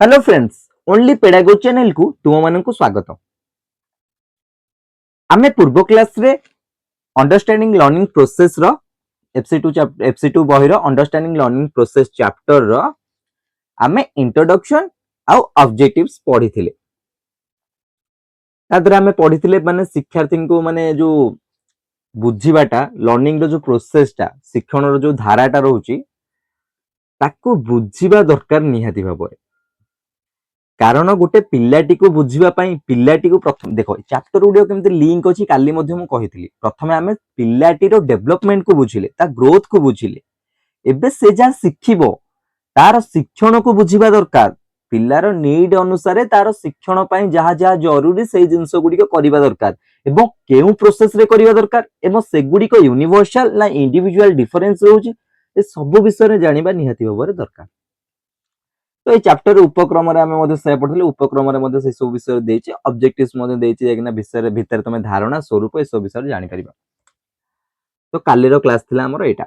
Hello friends only पेडागो channel को तुम मानक स्वागत। आमे पूर्व क्लास रे अंडरस्टैंडिंग लर्निंग प्रोसेस रो एफसी2 बही रो अंडरस्टैंडिंग लर्निंग प्रोसेस चैप्टर रो आमे इंट्रोडक्शन आउ ऑब्जेक्टिव्स पढ़ी थिले। तादर आमे पढ़ी थिले माने शिक्षार्थी को माने जो बुझीबाटा लर्निंग रो जो प्रोसेस टा शिक्षण रो जो धाराटा रहउची ताको बुझीबा दरकार निहाती भाबरे। कारण गोटे पिलाटी को बुझीबा पई पिलाटी को प्रथम देखो चैप्टर गुडियो केमते लिंक अछि काली मध्ये मु कहितली। प्रथमे आमे पिलाटी रो डेवलपमेंट को बुझिले ता ग्रोथ को बुझिले। एबे से जा सिखिबो तार शिक्षण को बुझीबा दरकार। पिलार नीड अनुसार तार शिक्षण पई जहा जहा जरूरी सेही जिंस गुडिको करिबा दरकार एवं केउ प्रोसेस रे करिबा दरकार एवं से गुडिको यूनिवर्सल ना इंडिविजुअल डिफरेंस रहउची ए सब विषय रे जानिबा निहाती होबरे दरकार। तो ये चैप्टर उपक्रम रे आमे से पढ़ले उपक्रम रे से सब विषय देछि ऑब्जेक्टिव्स देछि एकना विषय भीतर तमे धारणा स्वरूप ए सब विषय जानि परिबा। तो काली रो क्लास थिला हमर एटा।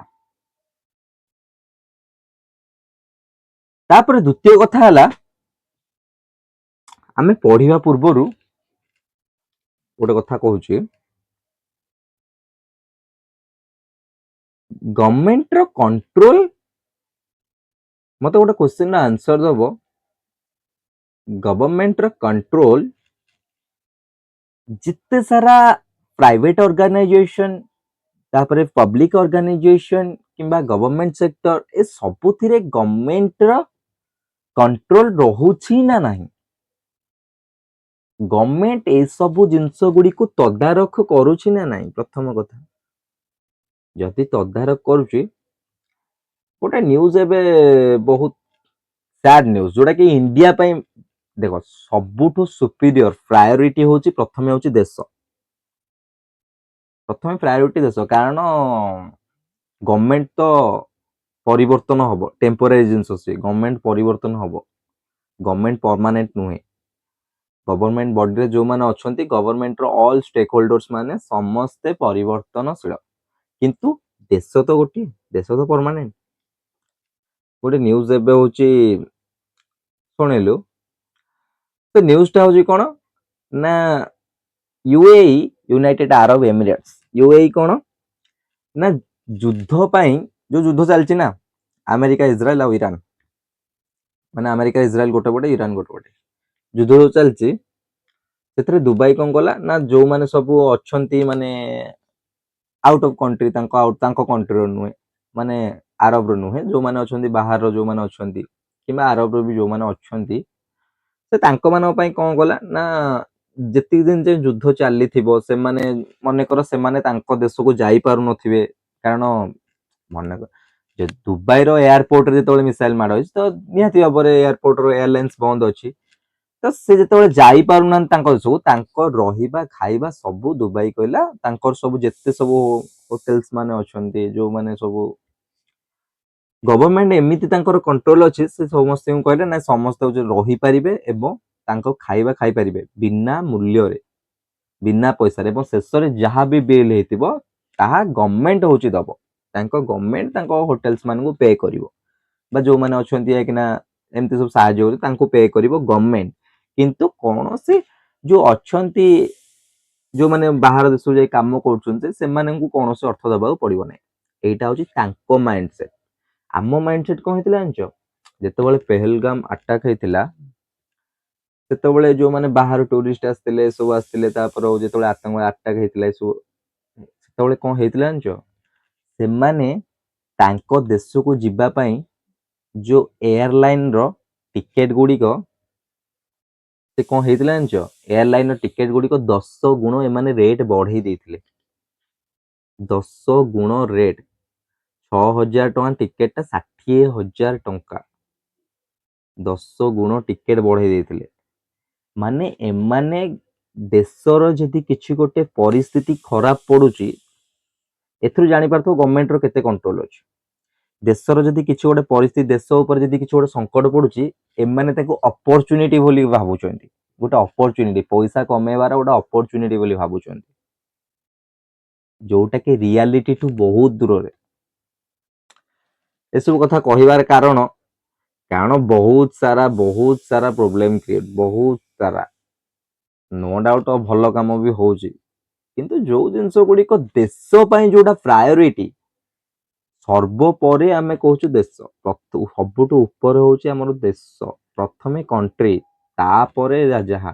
तापर द्वितीय कथा हला आमे पढ़िबा पूर्वरु गोटे कथा कहूची गवर्नमेंट रो कंट्रोल मते गोटे क्वेश्चन रा आंसर दबो। गवर्नमेंट रो कंट्रोल जिते सारा प्राइवेट ऑर्गेनाइजेशन तापरे पब्लिक ऑर्गेनाइजेशन किंबा गवर्नमेंट सेक्टर ए सबुथिरे गवर्नमेंट रो कंट्रोल रहुछि ना नाही। गवर्नमेंट ए सबु जिंस गुडी को तदारख करूछि ना नाही। प्रथम कथा जदि तदारख करूछि गोटे न्यूज एबे बहुत सैड न्यूज जोटा कि इंडिया पई देखो सबुठु सुपीरियर प्रायोरिटी होची प्रथमे होची देश। प्रथमे प्रायोरिटी देश कारण गवर्नमेंट तो परिवर्तन हबो टेम्पररी जिंस से गवर्नमेंट परिवर्तन हबो गवर्नमेंट परमानेंट नुहे। गवर्नमेंट बॉडी रे जो माने अछंती गवर्नमेंट रो ऑल स्टेक होल्डर्स माने समस्ते परिवर्तनशील किंतु देश तो गोटी देश तो परमानेंट। गोटे न्यूज एबे होची सुनिलु तो न्यूज टा होची कोन ना UAE United Arab Emirates UAE कोन ना युद्ध पई जो युद्ध चलची ना अमेरिका इजराइल और ईरान माने अमेरिका इजराइल गोटे पटे ईरान गोटे पटे युद्ध जो चलची सेथरे दुबई कोन गला ना जो माने सब अछंती माने आउट ऑफ कंट्री तांको कंट्री रो नुहे माने अरब रो नुहे जो माने अछंती बाहर रो जो माने अछंती किबा अरब रो भी जो माने अछंती से तांको मानो पई कोन गला ना जेति दिन जे युद्ध चाली थिबो से माने मने कर से माने तांको देश को जाई पारु नथिबे कारण मने जे दुबई रो एयरपोर्ट रे जेतोले मिसाइल मार होइछ तो निहाती बरे एयरपोर्ट रो एयरलाइंस बंद अछि तो से जेतोले जाई पारु ना तांको देश को तांको रहिबा खाइबा सब दुबई कहला तांको सब जेते सब होटल्स माने अछंती जो माने सब गवर्नमेंट एमिति तांकर कंट्रोल अछि से समस्त को कहले ना समस्त जो रही परिबे एवं तांको खाइबा खाइ परिबे बिना मूल्य रे बिना पैसा रे एवं शेष रे जहां भी बिल हेतिबो ताहा गवर्नमेंट होची दबो तांको गवर्नमेंट तांको होटल्स मान को पे करिवो बा जो माने अछंती है कि ना एमती सब साहाय्य होती तांको पे करिवो गवर्नमेंट किंतु कोनोसी जो अछंती जो माने बाहर देश जाई काम करछन्ते से माने को कोनोसी अर्थ दबाउ पड़िबो नै। एटा होची तांको माइंडसेट। आमो माइंडसेट कोन हेतिला जानचो जेतेबेले पहलगाम अटैक हेतिला सेतेबेले जो माने बाहर टूरिस्ट आस्तिले सब आस्तिले तापर जेतेबेले आतंकवादी अटैक हेतिला सो सेतेबेले कोन हेतिला जानचो से माने तांको देश को जिबा पई जो एयरलाइन रो टिकेट गुडी को से कोन हेतिला जानचो एयरलाइन रो टिकेट गुडी को 10 गुण ए माने रेट बढ़ाई देथिले 10 गुण रेट 6000 टका टिकेट टा 60000 टका 10 गुण टिकेट बढ़ाई देथिले माने एमाने देशर जदि किछि गोटे परिस्थिति खराब पडुची एथरु जानि पारथो गवर्नमेंट रो केते कंट्रोल अछि। देशर जदि किछि गोटे परिस्थिति देश ऊपर जदि किछि गोटे संकट पडुची एमाने ताको अपॉर्चुनिटी बोली भाबुचंती गोटे अपॉर्चुनिटी पैसा कमेवार गोटे अपॉर्चुनिटी बोली भाबुचंती जोटा कि रियलिटी टू बहुत दूर रे। एसब कथा कहिबार कारण କାରଣ ବହୁତ ସାରା ପ୍ରୋବ୍ଲେମ କ୍ରିଏଟ, ବହୁତ ସାରା, नो डाउट ଭଲ କାମ ବି ହଉଛି, କିନ୍ତୁ ଯୋଉ ଜିନିଷ ଗୁଡିକ ଦେଶ ପାଇଁ ଯୋଉଟା ପ୍ରାୟୋରିଟି, ସର୍ବୋପରି ଆମେ କହୁଛୁ ଦେଶ, ସବୁଠୁ ଉପରେ ହଉଛି ଆମର ଦେଶ, ପ୍ରଥମେ କଣ୍ଟ୍ରି, ତାପରେ ଯାହା।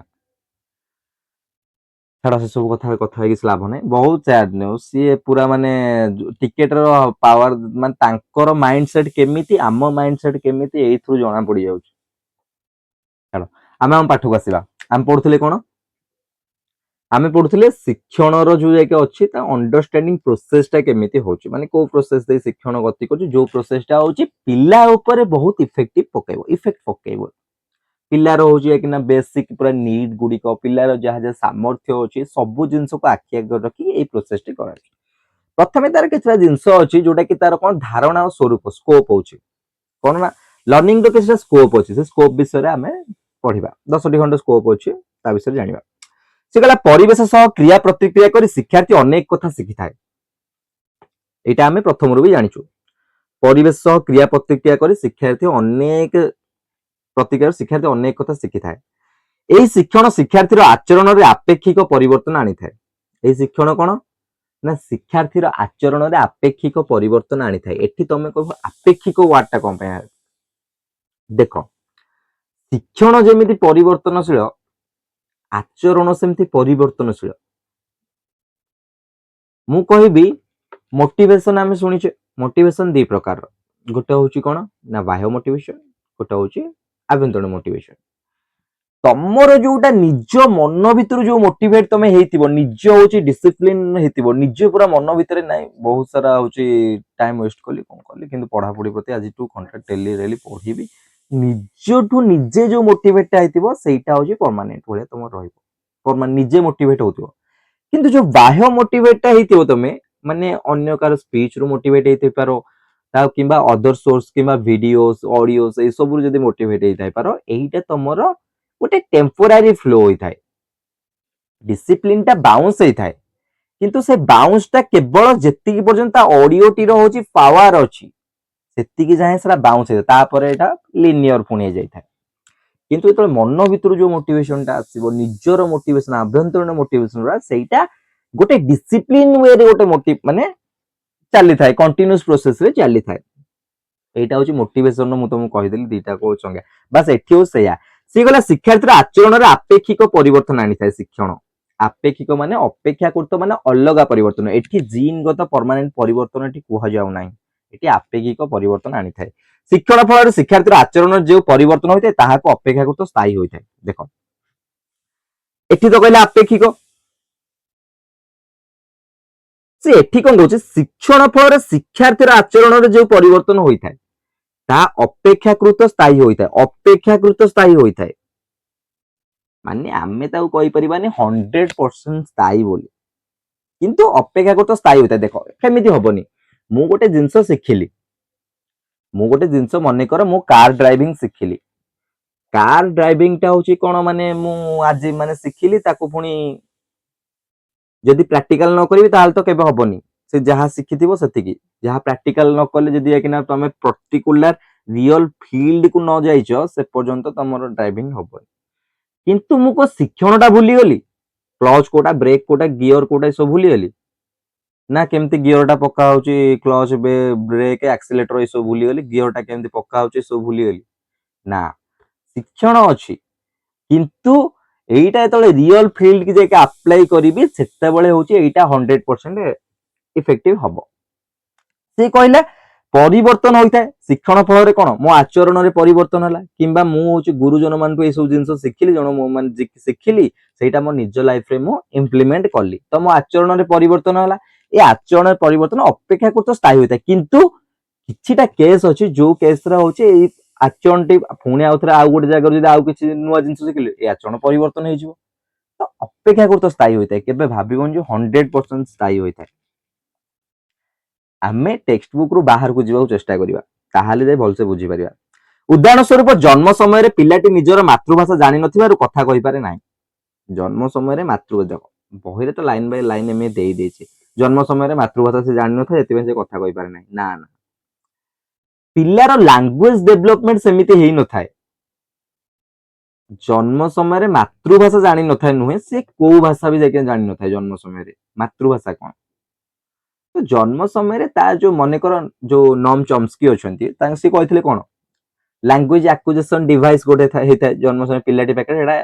ଛାଡ ସେ ସବୁ କଥା ହେଇକି ଲାଭ ନାହିଁ। ବହୁତ ସ୍ୟାଡ ନ୍ୟୁଜ, ସିଏ ପୁରା ମାନେ ଟିକେଟ ର ପାୱାର, ମାନେ ତାଙ୍କର ମାଇଣ୍ଡ ସେଟ କେମିତି, ଆମ ମାଇଣ୍ଡ ସେଟ କେମିତି, ଏଇଥିରୁ ଜଣା ପଡି ଯାଉଛି। ଛାଡ, ଆମେ ଆମ ପାଠକୁ ଆସିବା। ଆମେ ପଢୁଥିଲେ କଣ, ଆମେ ପଢୁଥିଲେ ଶିକ୍ଷଣର ଯୋଉ ଯାଇକି ଅଛି ତା ଅଣ୍ଡରଷ୍ଟାଣ୍ଡିଂ ପ୍ରୋସେସ ଟା କେମିତି ହଉଛି, ମାନେ କୋଉ ପ୍ରୋସେସ ଦେଇ ଶିକ୍ଷଣ ଗତି କରୁଛି, ଯୋଉ ପ୍ରୋସେସ ଟା ହଉଛି ପିଲା ଉପରେ ବହୁତ ଇଫେକ୍ଟ ପକେଇବ। ପିଲାର ହଉଛି କି ନା ବେସିକ ପୁରା ନିଡ୍ ଗୁଡିକ, ପିଲାର ଯାହା ଯାହା ସାମର୍ଥ୍ୟ ଅଛି, ସବୁ ଜିନିଷକୁ ଆଖି ଆଗରେ ରଖି ଏଇ ପ୍ରୋସେସ ଟି କରାଯାଉଛି। ପ୍ରଥମେ ତାର କିଛିଟା ଜିନିଷ ଅଛି ଯୋଉଟା କି ତାର କଣ ଧାରଣା ଓ ସ୍ୱରୂପ, ସ୍କୋପ ହଉଛି କଣ ନା, ଲର୍ଣ୍ଣିଂ ର କିଛିଟା ସ୍କୋପ ଅଛି, ସେ ସ୍କୋପ ବିଷୟରେ ଆମେ ପଢିବା। 10ଟି ଖଣ୍ଡେ ସ୍କୋପ ଅଛି, ତା ବିଷୟରେ ଜାଣିବା। ସେ କହିଲା ପରିବେଶ ସହ କ୍ରିୟା ପ୍ରତିକ୍ରିୟା କରି ଶିକ୍ଷାର୍ଥୀ ଅନେକ କଥା ଶିଖିଥାଏ। ଏଇଟା ଆମେ ପ୍ରଥମରୁ ବି ଜାଣିଛୁ। ପରିବେଶ ସହ କ୍ରିୟା ପ୍ରତିକ୍ରିୟା କରି ଶିକ୍ଷାର୍ଥୀ ଅନେକ କଥା ଶିଖିଥାଏ। ଏହି ଶିକ୍ଷଣ ଶିକ୍ଷାର୍ଥୀର ଆଚରଣରେ ଆପେକ୍ଷିକ ପରିବର୍ତ୍ତନ ଆଣିଥାଏ। ଏହି ଶିକ୍ଷଣ କଣ ନା, ଶିକ୍ଷାର୍ଥୀର ଆଚରଣରେ ଆପେକ୍ଷିକ ପରିବର୍ତ୍ତନ ଆଣିଥାଏ। ଏଠି ତମେ କହିବ ଆପେକ୍ଷିକ ୱାର୍ଡ ଟା କଣ ପାଇଁ? ଦେଖ, ଶିକ୍ଷଣ ଯେମିତି ପରିବର୍ତ୍ତନଶୀଳ, ଆଚରଣ ସେମିତି ପରିବର୍ତ୍ତନଶୀଳ। ମୁଁ କହିବି ମୋଟିଭେସନ, ଆମେ ଶୁଣିଛେ ମୋଟିଭେସନ ଦି ପ୍ରକାରର, ଗୋଟେ ହଉଛି କଣ ନା ବାହ୍ୟ ମୋଟିଭେସନ, ଗୋଟେ ହଉଛି ଆଭ୍ୟନ୍ତରୀଣ ମୋଟିଭେସନ। ତମର ଯୋଉଟା ନିଜ ମନ ଭିତରୁ ଯୋଉ ମୋଟିଭେଟ ତମେ ହେଇଥିବ, ନିଜ ହଉଛି ଡିସିପ୍ଲିନ ହେଇଥିବ, ନିଜେ ପୁରା ମନ ଭିତରେ ନାଇଁ ବହୁତ ସାରା ହଉଛି ଟାଇମ ୱେଷ୍ଟ କଲି, କଣ କଲି, କିନ୍ତୁ ପଢାପଢି ପ୍ରତି ଆଜିଠୁ ଘଣ୍ଟା ଡେଲି ପଢିବି, ନିଜଠୁ ନିଜେ ଯୋଉ ମୋଟିଭେଟ ହେଇଥିବ ସେଇଟା ହଉଛି ପରମାନେଣ୍ଟ ଭଳିଆ ତମର ରହିବ, ନିଜେ ମୋଟିଭେଟ ହଉଥିବ। କିନ୍ତୁ ଯୋଉ ବାହ୍ୟ ମୋଟିଭେଟ ହେଇଥିବ ତମେ, ମାନେ ଅନ୍ୟ କାହାର ସ୍ପିଚ ରୁ ମୋଟିଭେଟ ହେଇଥାଇପାର, କିମ୍ବା ଅଦର ସୋର୍ସ କିମ୍ବା ଭିଡିଓସ ଅଡିଓସ ଏଇ ସବୁ ଯଦି ମୋଟିଭେଟ ହେଇଥାଇପାର, ଏଇଟା ତମର ଗୋଟେ ଟେମ୍ପୋରାରୀ ଫ୍ଲୋ ହୋଇଥାଏ। ଡିସିପ୍ଲିନ ଟା ବାଉନ୍ସ ହେଇଥାଏ, କିନ୍ତୁ ସେ ବାଉନ୍ସ ଟା କେବଳ ଯେତିକି ପର୍ଯ୍ୟନ୍ତ ଅଡିଓଟିର ହଉଛି ପାୱାର ଅଛି ସେତିକି ଯାଏଁ ସେଟା ବାଉନ୍ସ ହେଇଥାଏ, ତାପରେ ଏଟା ଲିନିୟର ପୁଣି ହେଇଯାଇଥାଏ। କିନ୍ତୁ ଯେତେବେଳେ ମନ ଭିତରୁ ଯୋଉ ମୋଟିଭେସନ ଟା ଆସିବ, ନିଜର ମୋଟିଭେସନ, ଆଭ୍ୟନ୍ତରୀଣ ମୋଟିଭେସନ, ସେଇଟା ଗୋଟେ ଡିସିପ୍ଲିନ ୱେରେ ଗୋଟେ ମାନେ ଚାଲିଥାଏ, କଣ୍ଟିନ୍ୟୁଅସ ପ୍ରୋସେସ ରେ ଚାଲିଥାଏ। ଏଇଟା ହଉଛି ମୋଟିଭେସନ। ମୁଁ ତମକୁ କହିଦେଲି ଦିଟା କୋଉ ଚଙ୍ଗା, ବାସ୍ ଏଠି ହଉଛି ସେଇଆ। ସିଏ ଗଲା ଶିକ୍ଷାର୍ଥୀର ଆଚରଣରେ ଆପେକ୍ଷିକ ପରିବର୍ତ୍ତନ ଆଣିଥାଏ। ଶିକ୍ଷଣ ଆପେକ୍ଷିକ ମାନେ ଅପେକ୍ଷାକୃତ, ମାନେ ଅଲଗା ପରିବର୍ତ୍ତନ। ଏଠି ଜିନଗତ ପରମାନେଣ୍ଟ ପରିବର୍ତ୍ତନ ଏଠି କୁହାଯାଉ ନାହିଁ, ଏଠି ଆପେକ୍ଷିକ ପରିବର୍ତ୍ତନ ଆଣିଥାଏ। ଶିକ୍ଷଣ ଫଳରେ ଶିକ୍ଷାର୍ଥୀର ଆଚରଣରେ ଯେଉଁ ପରିବର୍ତ୍ତନ ହୋଇଥାଏ ତାହାକୁ ଅପେକ୍ଷାକୃତ ସ୍ଥାୟୀ ହୋଇଥାଏ। ଦେଖ, ଏଠି ତ କହିଲେ ଆପେକ୍ଷିକ, ସେ ଏଠି କଣ କହୁଛି, ଶିକ୍ଷଣ ଫଳରେ ଶିକ୍ଷାର୍ଥୀର ଆଚରଣରେ ଯୋଉ ପରିବର୍ତ୍ତନ ହୋଇଥାଏ ତାହା ଅପେକ୍ଷାକୃତ ସ୍ଥାୟୀ ହୋଇଥାଏ। ଅପେକ୍ଷାକୃତ ସ୍ଥାୟୀ ହୋଇଥାଏ ମାନେ ଆମେ ତାକୁ କହିପାରିବାନି 100% ସ୍ଥାୟୀ ବୋଲି, କିନ୍ତୁ ଅପେକ୍ଷାକୃତ ସ୍ଥାୟୀ ହୋଇଥାଏ। ଦେଖ, କେମିତି ହବନି, ମୁଁ ଗୋଟେ ଜିନିଷ ଶିଖିଲି, ମନେକର ମୁଁ କାର ଡ୍ରାଇଭିଂ ଶିଖିଲି। କାର ଡ୍ରାଇଭିଂ ଟା ହଉଛି କଣ, ମାନେ ମୁଁ ଆଜି ମାନେ ଶିଖିଲି, ତାକୁ ପୁଣି ଯଦି ପ୍ରାକ୍ଟିକାଲ ନ କରିବି ତାହେଲେ ତ କେବେ ହବନି। ସେ ଯାହା ଶିଖିଥିବ ସେତିକି, ଯାହା ପ୍ରାକ୍ଟିକାଲ ନ କଲେ ଯଦି ତମେ ପର୍ଟିକୁଲାର ରିଅଲ ଫିଲ୍ଡ କୁ ନ ଯାଇଛ, ସେ ପର୍ଯ୍ୟନ୍ତ ତମର ଡ୍ରାଇଭିଂ ହବନି। କିନ୍ତୁ ମୁଁ କଣ ଶିକ୍ଷଣ ଟା ଭୁଲିଗଲି, କ୍ଲଚ କୋଉଟା, ବ୍ରେକ୍ କୋଉଟା, ଗିଅର କୋଉଟା, ସବୁ ଭୁଲିଗଲି ନା? କେମିତି ଗିଅର ଟା ପକା ହଉଛି, କ୍ଲଚ, ବ୍ରେକ୍, ଆକ୍ସିଲେଟର ଏସବୁ ଭୁଲିଗଲି, ଗିଅର ଟା କେମିତି ପକା ହଉଛି ସବୁ ଭୁଲିଗଲି ନା? ଶିକ୍ଷଣ ଅଛି, କିନ୍ତୁ ଏଇଟା ଯେତେବେଳେ ରିଅଲ ଫିଲ୍ଡ କି ଯାଇକି ଆପ୍ଲାଏ କରିବି, ସେତେବେଳେ ହଉଛି ଏଇଟା 100% ଇଫେକ୍ଟିଭ ହବ। ସେ କହିଲେ ପରିବର୍ତ୍ତନ ହୋଇଥାଏ ଶିକ୍ଷଣ ଫଳରେ। କଣ, ମୋ ଆଚରଣରେ ପରିବର୍ତ୍ତନ ହେଲା, କିମ୍ବା ମୁଁ ହଉଛି ଗୁରୁଜନ ମାନଙ୍କୁ ଏଇ ସବୁ ଜିନିଷ ଶିଖିଲି, ଶିଖିଲି, ସେଇଟା ମୋ ନିଜ ଲାଇଫରେ ମୁଁ ଇମ୍ପ୍ଲିମେଣ୍ଟ କଲି, ତ ମୋ ଆଚରଣରେ ପରିବର୍ତ୍ତନ ହେଲା। ଏ ଆଚରଣରେ ପରିବର୍ତ୍ତନ ଅପେକ୍ଷାକୃତ ସ୍ଥାୟୀ ହୋଇଥାଏ, କିନ୍ତୁ କିଛିଟା କେସ୍ ଅଛି ଯୋଉ କେସରେ ହଉଛି ଏଇ ଆଚରଣଟି ପୁଣି ଆଉଥରେ ଆଉ ଗୋଟେ ଜାଗାରୁ ଯଦି ଆଉ କିଛି ନୂଆ ଜିନିଷ ଶିଖିଲେ, ଏ ଆଚରଣ ପରିବର୍ତ୍ତନ ହେଇଯିବ। ତ ଅପେକ୍ଷାକୃତ ସ୍ଥାୟୀ ହୋଇଥାଏ, କେବେ ଭାବିବନି ଯେ 100% ସ୍ଥାୟୀ ହୋଇଥାଏ। ଆମେ ଟେକ୍ସଟ ବୁକ୍ ରୁ ବାହାରକୁ ଯିବାକୁ ଚେଷ୍ଟା କରିବା, ତାହେଲେ ଯାଇ ଭଲସେ ବୁଝିପାରିବା। ଉଦାହରଣ ସ୍ୱରୂପ, ଜନ୍ମ ସମୟରେ ପିଲାଟି ନିଜର ମାତୃଭାଷା ଜାଣିନଥିବାରୁ କଥା କହିପାରେ ନାହିଁ। ଜନ୍ମ ସମୟରେ ମାତୃଭାଷା, ବହିରେ ତ ଲାଇନ ବାଇ ଲାଇନ ଏମିତି ଦେଇଦେଇଛି, ଜନ୍ମ ସମୟରେ ମାତୃଭାଷା ସେ ଜାଣିନଥାଏ, ସେଥିପାଇଁ ସେ କଥା କହିପାରେ ନାହିଁ। ନା, ପିଲାର ଲାଙ୍ଗୁଏଜ ଡେଭଲପମେଣ୍ଟ ସେମିତି ହେଇ ନଥାଏ। ଜନ୍ମ ସମୟରେ ମାତୃଭାଷା ଜାଣି ନଥାଏ ନୁହେଁ, ସେ କୋଉ ଭାଷା ବି ଯାଇକି ଜାଣି ନଥାଏ ଜନ୍ମ ସମୟରେ। ମାତୃଭାଷା କଣ? ତ ଜନ୍ମ ସମୟରେ ତା ଯୋଉ ମନେକର ଯୋଉ ନମ୍ ଚମ୍ସ୍କି ଅଛନ୍ତି ସେ କହିଥିଲେ କଣ, ଲାଙ୍ଗୁଏଜ ଆକ୍ୱିଜିସନ ଡିଭାଇସ ଗୋଟେ ହେଇଥାଏ ଜନ୍ମ ସମୟରେ ପିଲାଟି ପାଖରେ, ସେଟା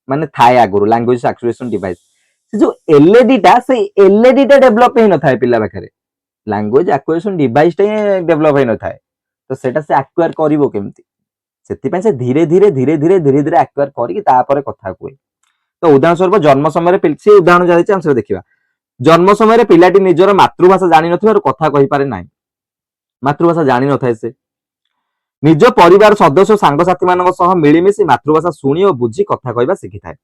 ମାନେ ଥାଏ ଆଗରୁ ଲାଙ୍ଗୁଏଜ ଆକ୍ୱିଜିସନ ଡିଭାଇସ। ସେ ଯୋଉ ଏଲଏଡି ଟା, ସେଇ ଏଲଏଡି ଟା ଡେଭଲପ ହେଇନଥାଏ ପିଲା ପାଖରେ, ଲାଙ୍ଗୁଏଜ ଆକ୍ୱିଜିସନ ଡିଭାଇସ ଟା ହିଁ ଡେଭଲପ ହେଇନଥାଏ। ତ ସେଟା ସେ ଆକ୍ୱାର କରିବ କେମିତି? ସେଥିପାଇଁ ସେ ଧୀରେ ଧୀରେ ଧୀରେ ଧୀରେ ଧୀରେ ଧୀରେ ଆକ୍ୱାର କରିକି ତାପରେ କଥା କୁହେ। ତ ଉଦାହରଣ ସ୍ୱରୂପ ଜନ୍ମ ସମୟରେ ସେ ଉଦାହରଣ ଯାହା ଆମେ ସେଟା ଦେଖିବା। ଜନ୍ମ ସମୟରେ ପିଲାଟି ନିଜର ମାତୃଭାଷା ଜାଣିନଥିବାରୁ କଥା କହିପାରେ ନାହିଁ। ମାତୃଭାଷା ଜାଣିନଥାଏ ସେ। ନିଜ ପରିବାର ସଦସ୍ୟ ସାଙ୍ଗସାଥି ମାନଙ୍କ ସହ ମିଳିମିଶି ମାତୃଭାଷା ଶୁଣି ଓ ବୁଝି କଥା କହିବା ଶିଖିଥାଏ।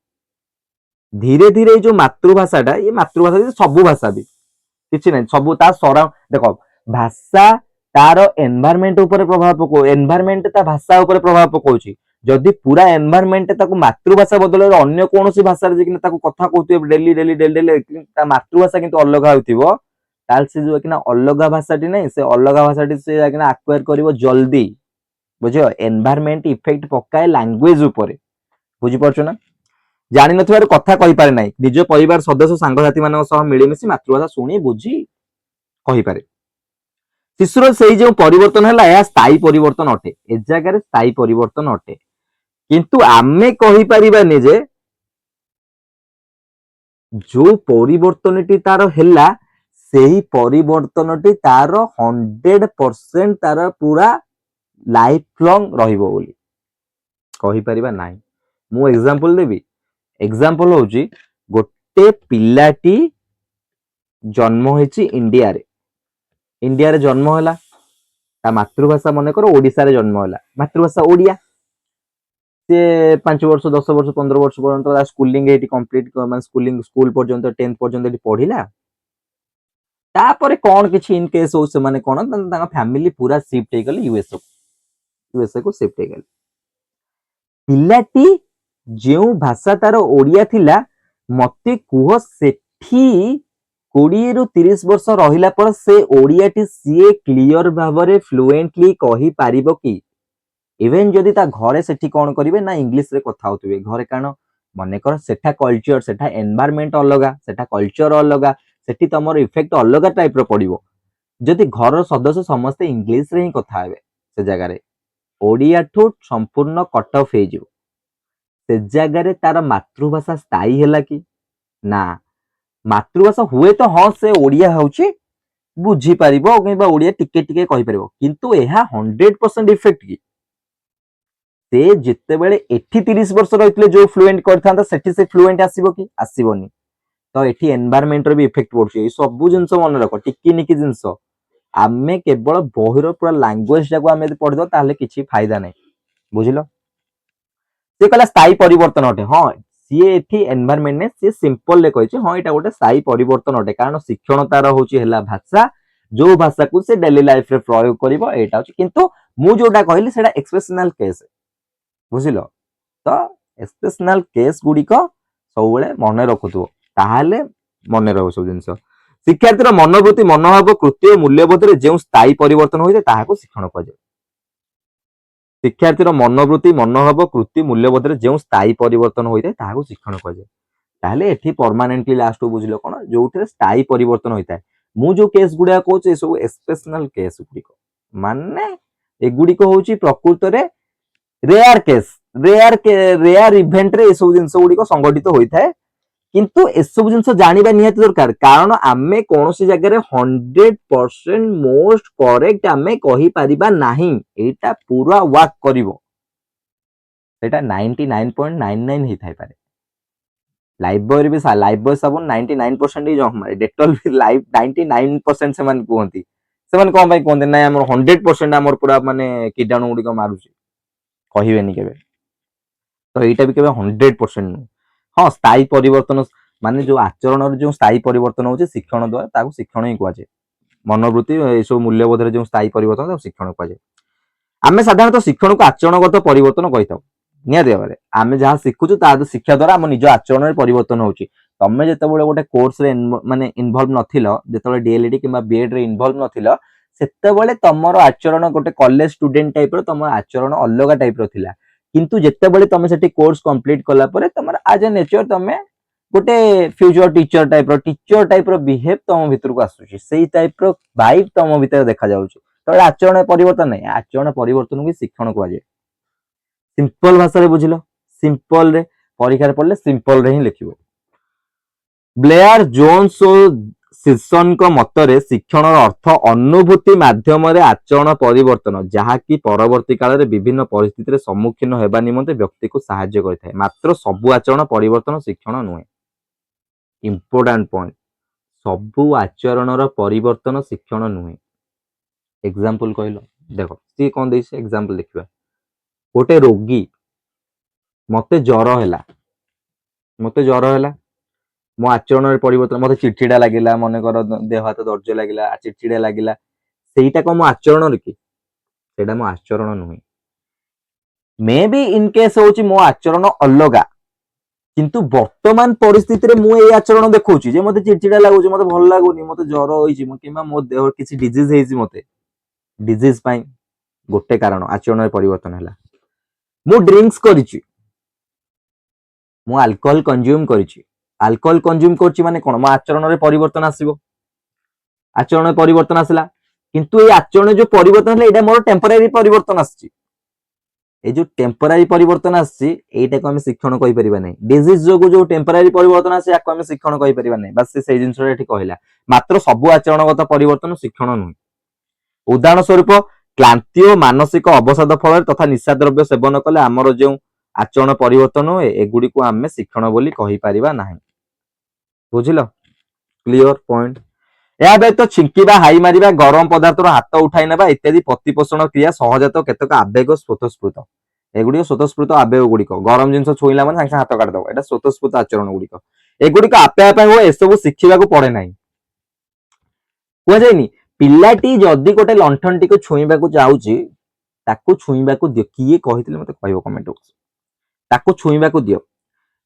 ଧୀରେ ଧୀରେ ଏଇ ଯୋଉ ମାତୃଭାଷାଟା, ଏ ମାତୃଭାଷା ସବୁ ଭାଷା ବି କିଛି ନାହିଁ, ସବୁ ତା ଦେଖ ଭାଷା ତାର ଏନଭାରମେଣ୍ଟ ଉପରେ ପ୍ରଭାବ ପକଉ, ଏନଭାରମେଣ୍ଟ ତା ଭାଷା ଉପରେ ପ୍ରଭାବ ପକଉଛି। ଯଦି ପୁରା ଏନଭାରମେଣ୍ଟ ତାକୁ ମାତୃଭାଷା ବଦଳରେ ଅନ୍ୟ କୌଣସି ଭାଷାରେ ଯାଇକିନା ତାକୁ କଥା କହୁଥିବେ ଡେଲି ଡେଲି ଡେଲି ଡେଲି, ତା ମାତୃଭାଷା କିନ୍ତୁ ଅଲଗା ହେଉଥିବ, ତାହେଲେ ସେ ଯୋଉ କିନା ଅଲଗା ଭାଷାଟି ନାହିଁ, ସେ ଅଲଗା ଭାଷାଟି ସେ ଯାଇକିନା ଆକ୍ୱାର କରିବ ଜଲ୍ଦି। ବୁଝିବ, ଏନଭାରମେଣ୍ଟ ଇଫେକ୍ଟ ପକାଏ ଲାଙ୍ଗୁଏଜ ଉପରେ। ବୁଝିପାରୁଛ ନା? ଜାଣିନଥିବାରୁ କଥା କହିପାରେ ନାହିଁ। ନିଜ ପରିବାର ସଦସ୍ୟ ସାଙ୍ଗସାଥି ମାନଙ୍କ ସହ ମିଳିମିଶି ମାତୃଭାଷା ଶୁଣି ବୁଝି କହିପାରେ। ଶିଶୁର ସେଇ ଯେଉଁ ପରିବର୍ତ୍ତନ ହେଲା, ଏହା ସ୍ଥାୟୀ ପରିବର୍ତ୍ତନ ଅଟେ। ଏ ଜାଗାରେ ସ୍ଥାୟୀ ପରିବର୍ତ୍ତନ ଅଟେ। କିନ୍ତୁ ଆମେ କହିପାରିବାନି ଯେ ଯୋଉ ପରିବର୍ତ୍ତନଟି ତାର ହେଲା, ସେହି ପରିବର୍ତ୍ତନଟି ତାର 100% ତାର ପୁରା ଲାଇଫ ଲଙ୍ଗ ରହିବ ବୋଲି କହିପାରିବା ନାହିଁ। ମୁଁ ଏକ୍ସାମ୍ପଲ ଦେବି। ଏକ୍ସାମ୍ପଲ ହଉଛି, ଗୋଟେ ପିଲାଟି ଜନ୍ମ ହେଇଛି ଇଣ୍ଡିଆରେ, ଇଣ୍ଡିଆରେ ଜନ୍ମ ହେଲା, ତା ମାତୃଭାଷା ମନେକର ଓଡିଶାରେ ଜନ୍ମ ହେଲା, ମାତୃଭାଷା ଓଡିଆ। ସେ 5 ବର୍ଷ 10 ବର୍ଷ 15 ବର୍ଷ ପର୍ଯ୍ୟନ୍ତ ସ୍କୁଲିଂ ଏଇଠି କମ୍ପ୍ଲିଟ, ମାନେ ସ୍କୁଲ ପର୍ଯ୍ୟନ୍ତ 10th ପର୍ଯ୍ୟନ୍ତ ଏଠି ପଢିଲା। ତାପରେ କଣ କିଛି ଇନ କେସ୍ ହଉ, ସେମାନେ କଣ ତାଙ୍କ ଫ୍ୟାମିଲି ପୁରା ସିଫ୍ଟ ହେଇଗଲେ ୟୁଏସଏ କୁ ସିଫ୍ଟ ହେଇଗଲେ। ପିଲାଟି ଯେଉଁ ଭାଷା ତାର ଓଡିଆ ଥିଲା, ମତେ କୁହ ସେଠି 20 ରୁ 30 ବର୍ଷ ରହିଲା ପରେ ସେ ଓଡିଆଟି ସିଏ କ୍ଲିୟର ଭାବରେ ଫ୍ଲୁଏଣ୍ଟଲି କହିପାରିବ କି? ଇଭେନ ଯଦି ତା ଘରେ ସେଠି କଣ କରିବେ ନା ଇଂଲିଶ ରେ କଥା ହଉଥିବେ ଘରେ, କାରଣ ମନେକର ସେଠା କଲଚର, ସେଠା ଏନଭାରମେଣ୍ଟ ଅଲଗା, ସେଠା କଲଚର ଅଲଗା, ସେଠି ତମର ଇଫେକ୍ଟ ଅଲଗା ଟାଇପ ର ପଡିବ। ଯଦି ଘର ସଦସ୍ୟ ସମସ୍ତେ ଇଂଲିଶ ରେ ହିଁ କଥା ହେବେ, ସେ ଜାଗାରେ ଓଡିଆଠୁ ସମ୍ପୂର୍ଣ୍ଣ କଟ ଅଫ୍ ହେଇଯିବ। ସେ ଜାଗାରେ ତାର ମାତୃଭାଷା ସ୍ଥାୟୀ ହେଲା କି? ନା। ମାତୃଭାଷା ହୁଏ ତ ହଁ, ସେ ଓଡିଆ ହଉଛି ବୁଝିପାରିବ କିମ୍ବା ଓଡିଆ ଟିକେ ଟିକେ କହିପାରିବ, କିନ୍ତୁ ଏହା 100% ଇଫେକ୍ଟ କି? ସେ ଯେତେବେଳେ ଏଠି 30 ବର୍ଷ ରହିଥିଲେ ଯୋଉ ଫ୍ଲୁଏଣ୍ଟ କରିଥାନ୍ତା, ସେଠି ସେ ଫ୍ଲୁଏଣ୍ଟ ଆସିବ କି? ଆସିବନି। ତ ଏଠି ଏନଭାରମେଣ୍ଟ ର ବି ଇଫେକ୍ଟ ପଡୁଛି। ଏଇ ସବୁ ଜିନିଷ ମନେ ରଖ, ଟିକି ନିକି ଜିନିଷ। ଆମେ କେବଳ ବହିର ପୁରା ଲାଙ୍ଗୁଏଜ ଟାକୁ ଆମେ ଯଦି ପଢିଦବା ତାହେଲେ କିଛି ଫାଇଦା ନାହିଁ। ବୁଝିଲ? ସେ କହିଲା ସ୍ଥାୟୀ ପରିବର୍ତ୍ତନ ଅଟେ। ହଁ, ସିଏ ଏଠି ଏନଭାରମେଣ୍ଟ ନେ ସିଏ ସିମ୍ପଲ ରେ କହିଛି, ହଁ ଏଇଟା ଗୋଟେ ସ୍ଥାୟୀ ପରିବର୍ତ୍ତନ ଅଟେ, କାରଣ ଶିକ୍ଷଣ ତାର ହଉଛି ହେଲା ଭାଷା, ଯୋଉ ଭାଷାକୁ ସେ ଡେଲି ଲାଇଫ ରେ ପ୍ରୟୋଗ କରିବ, ଏଇଟା ହଉଛି। କିନ୍ତୁ ମୁଁ ଯୋଉଟା କହିଲି ସେଟା ଏକ୍ସପ୍ରେସନାଲ କେସ୍। ବୁଝିଲ? ତ ଏକ୍ସପ୍ରେସନାଲ କେସ୍ ଗୁଡିକ ସବୁବେଳେ ମନେ ରଖୁଥିବ, ତାହେଲେ ମନେ ରହିବ ସବୁ ଜିନିଷ। ଶିକ୍ଷାର୍ଥୀର ମନୋବୃତ୍ତି, ମନୋଭାବ, କୃତି ଓ ମୂଲ୍ୟବୋଧରେ ଯେଉଁ ସ୍ଥାୟୀ ପରିବର୍ତ୍ତନ ହୋଇଥାଏ ତାହାକୁ ଶିକ୍ଷଣ କୁହାଯାଏ। ଶିକ୍ଷାର୍ଥୀର ମନୋବୃତ୍ତି, ମନୋଭାବ, କୃତି, ମୂଲ୍ୟବୋଧରେ ଯେଉଁ ସ୍ଥାୟୀ ପରିବର୍ତ୍ତନ ହୋଇଥାଏ ତାହାକୁ ଶିକ୍ଷଣ କୁହାଯାଏ। ତାହେଲେ ଏଠି ପରମାନେଣ୍ଟଲି ଲାଷ୍ଟ ବୁଝିଲ କଣ, ଯୋଉଥିରେ ସ୍ଥାୟୀ ପରିବର୍ତ୍ତନ ହୋଇଥାଏ। ମୁଁ ଯୋଉ କେସ୍ ଗୁଡା କହୁଛି ଏ ସବୁ ଏକ୍ସେପସନାଲ କେସ୍ ଗୁଡିକ, ମାନେ ଏଗୁଡିକ ହଉଛି ପ୍ରକୃତରେ ରେୟାର କେସ୍, ରେୟାର ଇଭେଣ୍ଟରେ ଏସବୁ ଜିନିଷ ଗୁଡିକ ସଂଘଟିତ ହୋଇଥାଏ। କିନ୍ତୁ ଏସବୁ ଜିନିଷ ଜାଣିବା ନିହାତି ଦରକାର, କାରଣ ଆମେ କୌଣସି ଜାଗାରେ 100% ମୋଷ୍ଟ କରେକ୍ଟ ଆମେ କହିପାରିବା ନାହିଁ। ଏଇଟା ପୁରା ୱାର୍କ କରିବ, ସେଇଟା 99.99 ହେଇଥାଇପାରେ। ଲାଇଫବଏରେ ବି ଲାଇଫବଏ ସାବୁନ 99% ହିଁ ଜମା, ଡେଟଲ ବି 99% ସେମାନେ କୁହନ୍ତି। ସେମାନେ କଣ ପାଇଁ କୁହନ୍ତି? ନାଇଁ ଆମର 100% ଆମର ପୁରା ମାନେ କୀଟାଣୁ ଗୁଡିକ ମାରୁଛି, କହିବେନି କେବେ। ତ ଏଇଟା ବି କେବେ 100% ନୁହେଁ। ହଁ, ସ୍ଥାୟୀ ପରିବର୍ତ୍ତନ ମାନେ ଯୋଉ ଆଚରଣରେ ଯୋଉ ସ୍ଥାୟୀ ପରିବର୍ତ୍ତନ ହଉଛି ଶିକ୍ଷଣ ଦ୍ୱାରା, ତାକୁ ଶିକ୍ଷଣ ହିଁ କୁହାଯାଏ। ମନୋବୃତ୍ତି ଏସବୁ ମୂଲ୍ୟବୋଧରେ ଯୋଉ ସ୍ଥାୟୀ ପରିବର୍ତ୍ତନ ତାକୁ ଶିକ୍ଷଣ କୁହାଯାଏ। ଆମେ ସାଧାରଣତଃ ଶିକ୍ଷଣକୁ ଆଚରଣଗତ ପରିବର୍ତ୍ତନ କହିଥାଉ। ନିହାତି ଭାବରେ ଆମେ ଯାହା ଶିଖୁଛୁ ତା ଶିକ୍ଷା ଦ୍ୱାରା ଆମ ନିଜ ଆଚରଣରେ ପରିବର୍ତ୍ତନ ହଉଛି। ତମେ ଯେତେବେଳେ ଗୋଟେ କୋର୍ସରେ ମାନେ ଇନଭଲ୍ଭ ନଥିଲ, ଯେତେବେଳେ ଡିଏଲଇଡି କିମ୍ବା ବିଏଡ୍ ରେ ଇନଭଲ୍ଭ ନଥିଲ, ସେତେବେଳେ ତମର ଆଚରଣ ଗୋଟେ କଲେଜ ଷ୍ଟୁଡେଣ୍ଟ ଟାଇପ ର ତମର ଆଚରଣ ଅଲଗା ଟାଇପ ର ଥିଲା, କିନ୍ତୁ ଯେତେବେଳେ ତମେ ସେଠି କୋର୍ସ କମ୍ପ୍ଲିଟ କଲା ପରେ ତମର ଆଜ ଏ ନେଚର ତମେ ଗୋଟେ ଫ୍ୟୁଚର ଟିଚର ଟାଇପ ର ବିହେଭ ତମ ଭିତରକୁ ଆସୁଛି, ସେଇ ଟାଇପ ର ଭାଇବ ତମ ଭିତରେ ଦେଖା ଯାଉଛି। ତ ଆଚରଣ ପରିବର୍ତ୍ତନ ନାହିଁ, ଆଚରଣ ପରିବର୍ତ୍ତନକୁ ଶିକ୍ଷଣ କୁହାଯାଏ। ସିମ୍ପଲ ଭାଷାରେ ବୁଝିଲ, ସିମ୍ପଲ ରେ ପରୀକ୍ଷାରେ ପଢିଲେ ସିମ୍ପଲ ରେ ହିଁ ଲେଖିବ। ବ୍ଲେୟାର ଜୋନ୍ସ ଓ ଶିର୍ଷନଙ୍କ ମତରେ ଶିକ୍ଷଣର ଅର୍ଥ ଅନୁଭୂତି ମାଧ୍ୟମରେ ଆଚରଣ ପରିବର୍ତ୍ତନ, ଯାହାକି ପରବର୍ତ୍ତୀ କାଳରେ ବିଭିନ୍ନ ପରିସ୍ଥିତିରେ ସମ୍ମୁଖୀନ ହେବା ନିମନ୍ତେ ବ୍ୟକ୍ତିକୁ ସାହାଯ୍ୟ କରିଥାଏ। ମାତ୍ର ସବୁ ଆଚରଣ ପରିବର୍ତ୍ତନ ଶିକ୍ଷଣ ନୁହେଁ। ଇମ୍ପୋର୍ଟାଣ୍ଟ ପଏଣ୍ଟ, ସବୁ ଆଚରଣର ପରିବର୍ତ୍ତନ ଶିକ୍ଷଣ ନୁହେଁ। ଏକ୍ସାମ୍ପଲ କହିଲ, ଦେଖ ସିଏ କଣ ଦେଇଛି ଏକ୍ସାମ୍ପଲ ଦେଖିବା। ଗୋଟେ ରୋଗୀ, ମତେ ଜ୍ୱର ହେଲା, ମୋ ଆଚରଣରେ ପରିବର୍ତ୍ତନ, ମତେ ଚିଡଚିଡା ଲାଗିଲା, ମନେକର ଦେହ ହାତ ଦର୍ଜ ଲାଗିଲା, ଚିଡଚିଡା ଲାଗିଲା, ସେଇଟା କଣ ମୋ ଆଚରଣରେ କି? ସେଇଟା ମୋ ଆଚରଣ ନୁହେଁ। ମେ ବି ଇନ କେସ୍ ହଉଛି ମୋ ଆଚରଣ ଅଲଗା, କିନ୍ତୁ ବର୍ତ୍ତମାନ ପରିସ୍ଥିତିରେ ମୁଁ ଏଇ ଆଚରଣ ଦେଖଉଛି ଯେ ମତେ ଚିଡଚିଡା ଲାଗୁଛି, ମତେ ଭଲ ଲାଗୁନି, ମତେ ଜ୍ୱର ହେଇଛି, କିମ୍ବା ମୋ ଦେହ କିଛି ଡିଜିଜ ହେଇଛି, ମତେ ଡିଜିଜ ପାଇଁ ଗୋଟେ କାରଣ ଆଚରଣରେ ପରିବର୍ତ୍ତନ ହେଲା। ମୁଁ ଡ୍ରିଙ୍କସ କରିଛି, ମୁଁ ଆଲକୋହଲ କନଜ୍ୟୁମ କରିଛି, ଆଲକୋହଲ କନଜ୍ୟୁମ କରୁଛି ମାନେ କଣ, ମୋ ଆଚରଣରେ ପରିବର୍ତ୍ତନ ଆସିବ, ଆଚରଣରେ ପରିବର୍ତ୍ତନ ଆସିଲା, କିନ୍ତୁ ଏଇ ଆଚରଣ ଯୋଉ ପରିବର୍ତ୍ତନ ହେଲା ଏଇଟା ମୋର ଟେମ୍ପୋରାରୀ ପରିବର୍ତ୍ତନ ଆସିଛି। এই ଯୋଉ ଟେମ୍ପୋରାରୀ ପରିବର୍ତ୍ତନ ଆସିଛି ଏଇଟାକୁ ଆମେ ଶିକ୍ଷଣ କହିପାରିବା ନାହିଁ। ଡିଜିଜ ଯୋଗୁ ଯୋଉ ଟେମ୍ପୋରାରୀ ପରିବର୍ତ୍ତନ ଆସିଛି ୟାକୁ ଆମେ ଶିକ୍ଷଣ କହିପାରିବା ନାହିଁ। ବାସ୍ ସେଇ ଜିନିଷଟା ଏଠି କହିଲା, ମାତ୍ର ସବୁ ଆଚରଣଗତ ପରିବର୍ତ୍ତନ ଶିକ୍ଷଣ ନୁହେଁ। ଉଦାହରଣ ସ୍ୱରୂପ କ୍ଳାନ୍ତି ଓ ମାନସିକ ଅବସାଦ ଫଳରେ ତଥା ନିଶା ଦ୍ରବ୍ୟ ସେବନ କଲେ ଆମର ଯେଉଁ ଆଚରଣ ପରିବର୍ତ୍ତନ ହୁଏ ଏଗୁଡିକୁ ଆମେ ଶିକ୍ଷଣ ବୋଲି କହିପାରିବା ନାହିଁ। ବୁଝିଲ, କ୍ଲିୟର ପଏଣ୍ଟ। ଏହା ବ୍ୟତୀତ ଛିଙ୍କିବା, ହାଇ ମାରିବା, ଗରମ ପଦାର୍ଥର ହାତ ଉଠାଇ ନେବା ଇତ୍ୟାଦି ପ୍ରତିପୋଷଣ କ୍ରିୟା ସହଜାତ କେତେକ ଆବେଗ ସ୍ୱତଃସ୍ଫୂର୍ତ୍ତ, ଏଗୁଡିକ ସ୍ୱତଃସ୍ଫୂର୍ତ୍ତ ଆବେଗ ଗୁଡିକ। ଗରମ ଜିନିଷ ଛୁଇଁଲା ମାନେ ସାଙ୍ଗେ ସାଙ୍ଗେ ହାତ କାଟିଦବ, ଏଟା ସ୍ୱତଃସ୍ଫୂର୍ତ୍ତ ଆଚରଣ ଗୁଡିକ। ଏଗୁଡିକ ଆପେ ଆପେ ହୁଏ, ଏସବୁ ଶିଖିବାକୁ ପଡେ ନାହିଁ। କୁହାଯାଇନି ପିଲାଟି ଯଦି ଗୋଟେ ଲଣ୍ଠନ ଟିକୁ ଛୁଇଁବାକୁ ଯାଉଛି ତାକୁ ଛୁଇଁବାକୁ ଦିଅ। କିଏ କହିଥିଲେ ମତେ କହିବ କମେଣ୍ଟ ବକ୍ସ। ତାକୁ ଛୁଇଁବାକୁ ଦିଅ,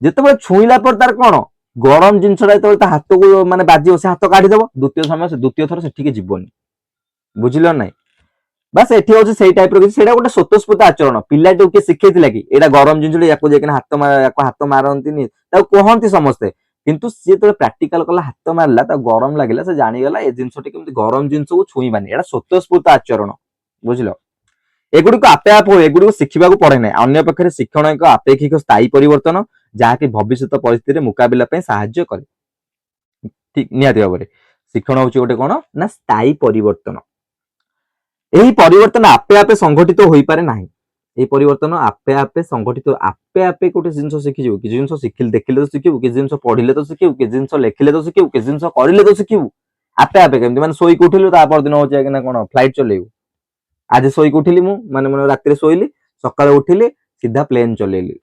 ଯେତେବେଳେ ଛୁଇଁଲା ପରେ ତାର କଣ ଗରମ ଜିନିଷଟା ଯେତେବେଳେ ତା ହାତକୁ ମାନେ ବାଜିବ ସେ ହାତ କାଢିଦବ, ଦ୍ୱିତୀୟ ଥର ସେଠିକି ଯିବନି। ବୁଝିଲ ନାହିଁ? ବାସ୍ ଏଠି ହଉଛି ସେଇ ଟାଇପର କିଛି, ସେଇଟା ଗୋଟେ ସ୍ୱତଃସ୍ଫୂର୍ତ୍ତ ଆଚରଣ। ପିଲାଟିକୁ କିଏ ଶିଖେଇଥିଲା କି ଏଇଟା ଗରମ ଜିନିଷ, ୟାକୁ ଯାଇକିନା ହାତ ମାରନ୍ତିନି, ତାକୁ କୁହନ୍ତି ସମସ୍ତେ, କିନ୍ତୁ ସିଏ ଯେତେବେଳେ ପ୍ରାକ୍ଟିକାଲ କଲା, ହାତ ମାରିଲା, ତାକୁ ଗରମ ଲାଗିଲା, ସେ ଜାଣିଗଲା ଏ ଜିନିଷଟି କେମିତି ଗରମ ଜିନିଷକୁ ଛୁଇଁବାନି, ଏଟା ସ୍ୱତଃସ୍ଫୂର୍ତ୍ତ ଆଚରଣ। ବୁଝିଲ, ଏଗୁଡିକ ଆପେ ଆପେ ହୁଏ, ଏଗୁଡିକୁ ଶିଖିବାକୁ ପଡେ ନାହିଁ। ଅନ୍ୟ ପକ୍ଷରେ ଶିକ୍ଷଣ ଏକ ଆପେକ୍ଷିକ ସ୍ଥାୟୀ ପରିବର୍ତ୍ତନ, ଯାହାକି ଭବିଷ୍ୟତ ପରିସ୍ଥିତିରେ ମୁକାବିଲା ପାଇଁ ସାହାଯ୍ୟ କରେ। ଠିକ, ନିହାତି ଭାବରେ ଶିକ୍ଷଣ ହଉଛି ଗୋଟେ କଣ ନା ସ୍ଥାୟୀ ପରିବର୍ତ୍ତନ। ଏହି ପରିବର୍ତ୍ତନ ଆପେ ଆପେ ସଂଘଟିତ ହୋଇପାରେ ନାହିଁ। এই ପରିବର୍ତ୍ତନ ଆପେ ଆପେ ସଂଘଟିତ, ଆପେ ଆପେ ଗୋଟେ ଜିନିଷ ଶିଖିଯିବୁ, କିଛି ଜିନିଷ ଦେଖିଲେ ତ ଶିଖିବୁ, କିଛି ଜିନିଷ ପଢିଲେ ତ ଶିଖିବୁ, କିଛି ଜିନିଷ ଲେଖିଲେ ତ ଶିଖିବୁ, କିଛି ଜିନିଷ କରିଲେ ତ ଶିଖିବୁ। ଆପେ ଆପେ କେମିତି, ମାନେ ଶୋଇକି ଉଠିଲୁ ତା ପରଦିନ ହଉଛି ଆଜ୍ଞା କଣ ଫ୍ଲାଇଟ ଚଲେଇବୁ। ଆଜି ଶୋଇକି ଉଠିଲି ମୁଁ, ମାନେ ରାତିରେ ଶୋଇଲି, ସକାଳେ ଉଠିଲି, ସିଧା ପ୍ଲେନ ଚଲେଇଲି।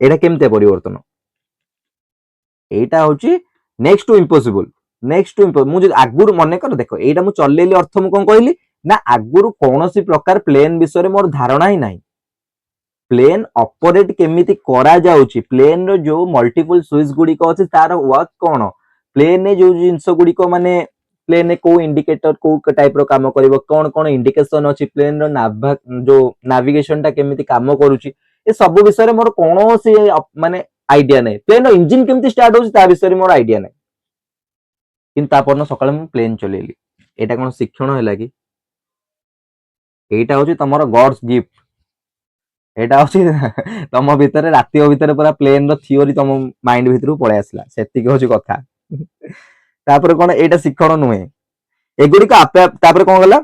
ଏଇଟା କେମିତିଆ ପରିବର୍ତ୍ତନ? এইটা হচ্ছে নেক্সট টু ইম্পସିবল, ମୁଁ ଯଦି ଆଗରୁ ମନେକର ଦେଖ ଏଇଟା ମୁଁ ଚଲେଇଲି, ଅର୍ଥ ମୁଁ କଣ କହିଲି ନା ଆଗରୁ କୌଣସି ପ୍ରକାର ପ୍ଲେନ ବିଷୟରେ ମୋର ଧାରଣା ହିଁ ନାହିଁ। ପ୍ଲେନ ଅପରେଟ କେମିତି କରାଯାଉଛି, ପ୍ଲେନର ଯୋଉ ମଲ୍ଟିପଲ ସୁଇଚ ଗୁଡିକ ଅଛି ତାର ୱାର୍କ କଣ, ପ୍ଲେନରେ ଯୋଉ ଜିନିଷ ଗୁଡିକ ମାନେ ପ୍ଲେନରେ କୋଉ ଇଣ୍ଡିକେଟର କୋଉ ଟାଇପର କାମ କରିବ, କଣ କଣ ଇଣ୍ଡିକେସନ ଅଛି, ପ୍ଲେନର ଯୋଉ ନାଭିଗେସନ ଟା କେମିତି କାମ କରୁଛି, ଏ ସବୁ ବିଷୟରେ ମୋର କୌଣସି ମାନେ ଆଇଡିଆ ନାହିଁ। ପ୍ଲେନର ଇଞ୍ଜିନ କେମିତି ଷ୍ଟାର୍ଟ ହଉଛି ତା ବିଷୟରେ ମୋର ଆଇଡିଆ ନାହିଁ, କିନ୍ତୁ ତାପରଦିନ ସକାଳେ ମୁଁ ପ୍ଲେନ ଚଲେଇଲି। ଏଇଟା କଣ ଶିକ୍ଷଣ ହେଲା କି? ଏଇଟା ହଉଛି ତମର ଗଡ୍ସ ଗିଫ୍ଟ। ଏଇଟା ହଉଛି ତମ ଭିତରେ ରାତି ଭିତରେ ପୁରା ପ୍ଲେନ ର ଥିଓରି ତମ ମାଇଣ୍ଡ ଭିତରକୁ ପଳେଇ ଆସିଲା, ସେତିକି ହଉଛି କଥା। ତାପରେ କଣ ଏଇଟା ଶିକ୍ଷଣ ନୁହେଁ, ଏଗୁଡିକ ଆପେ ଆପେ, ତାପରେ କଣ ଗଲା,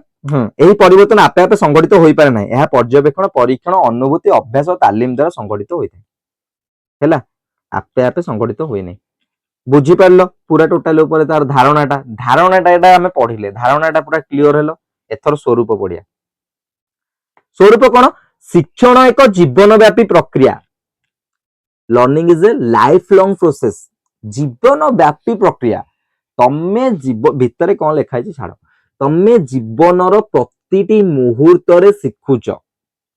ଏହି ପରିବର୍ତ୍ତନ ଆପେ ଆପେ ସଂଗଠିତ ହୋଇପାରେ ନାହିଁ, ଏହା ପର୍ଯ୍ୟବେକ୍ଷଣ, ପରୀକ୍ଷଣ, ଅନୁଭୂତି, ଅଭ୍ୟାସ, ତାଲିମ ଦ୍ୱାରା ସଂଗଠିତ ହୋଇଥାଏ। ହେଲା, ଆପେ ଆପେ ସଂଗଠିତ ହୁଏ ନାହିଁ। ବୁଝିପାରିଲ ପୁରା ଟୋଟାଲ ଉପରେ ତାର ଧାରଣାଟା ଏଟା ଆମେ ପଢିଲେ, ଧାରଣାଟା ପୁରା କ୍ଲିୟର ହେଲ। ଏଥର ସ୍ୱରୂପ ପଢିଆ। ସ୍ୱରୂପ କଣ, ଶିକ୍ଷଣ ଏକ ଜୀବନ ବ୍ୟାପୀ ପ୍ରକ୍ରିୟା। Learning is a lifelong process, ଜୀବନ ବ୍ୟାପୀ ପ୍ରକ୍ରିୟା। ତମେ ଭିତରେ କଣ ଲେଖା ହେଇଛି ଛାଡ, ତମେ ଜୀବନର ପ୍ରତିଟି ମୁହୂର୍ତ୍ତରେ ଶିଖୁଛ,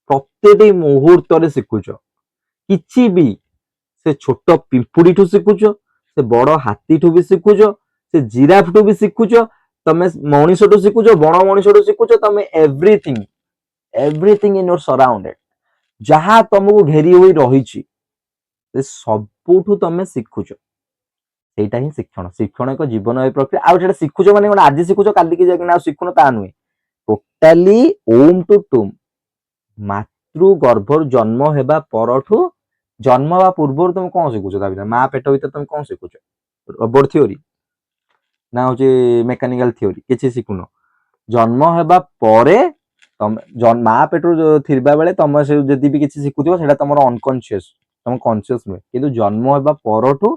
ପ୍ରତିଟି ମୁହୂର୍ତ୍ତରେ ଶିଖୁଛ କିଛି ବି। ସେ ଛୋଟ ପିମ୍ପୁଡିଠୁ ଶିଖୁଛ, ସେ ବଡ ହାତୀଠୁ ବି ଶିଖୁଛ, ସେ ଜିରାଫଠୁ ବି ଶିଖୁଛ, ତମେ ମଣିଷଠୁ ଶିଖୁଛ, ବଣ ମଣିଷଠୁ ଶିଖୁଛ, ତମେ ଏଭ୍ରିଥିଙ୍ଗ इन योर सराउंडेड, ଯାହା ତମକୁ ଘେରି ହୋଇ ରହିଛି ସେ ସବୁଠୁ ତମେ ଶିଖୁଛ। ସେଇଟା ହିଁ ଶିକ୍ଷଣ। ଶିକ୍ଷଣ ଏକ ଜୀବନ ପ୍ରକ୍ରିୟା। ଆଉ ସେଟା ଶିଖୁଛ ମାନେ କଣ ଆଜି ଶିଖୁଛ କାଲିକି ଯାଇକିନା ଆଉ ଶିଖୁନ ତା ନୁହେଁ। ଟୋଟାଲି ଓମ୍ ଟୁ ଟୁମ୍, ମାତୃ ଗର୍ଭରୁ ଜନ୍ମ ହେବା ପରଠୁ, ଜନ୍ମ ହେବା ପୂର୍ବରୁ ତମେ କଣ ଶିଖୁଛ ତା ଭିତରେ, ମା ପେଟ ଭିତରେ ତମେ କଣ ଶିଖୁଛ, ରୋବଟ ଥିଓରି ନା ହଉଛି ମେକାନିକାଲ ଥିଓରି, କିଛି ଶିଖୁନ। ଜନ୍ମ ହେବା ପରେ ତମେ ମା ପେଟରୁ ଥିବା ବେଳେ ତମେ ସେ ଯଦି ବି କିଛି ଶିଖୁଥିବ ସେଇଟା ତମର ଅନକନସିୟସ, ତମ କନସିୟସ ନୁହେଁ। କିନ୍ତୁ ଜନ୍ମ ହେବା ପରଠୁ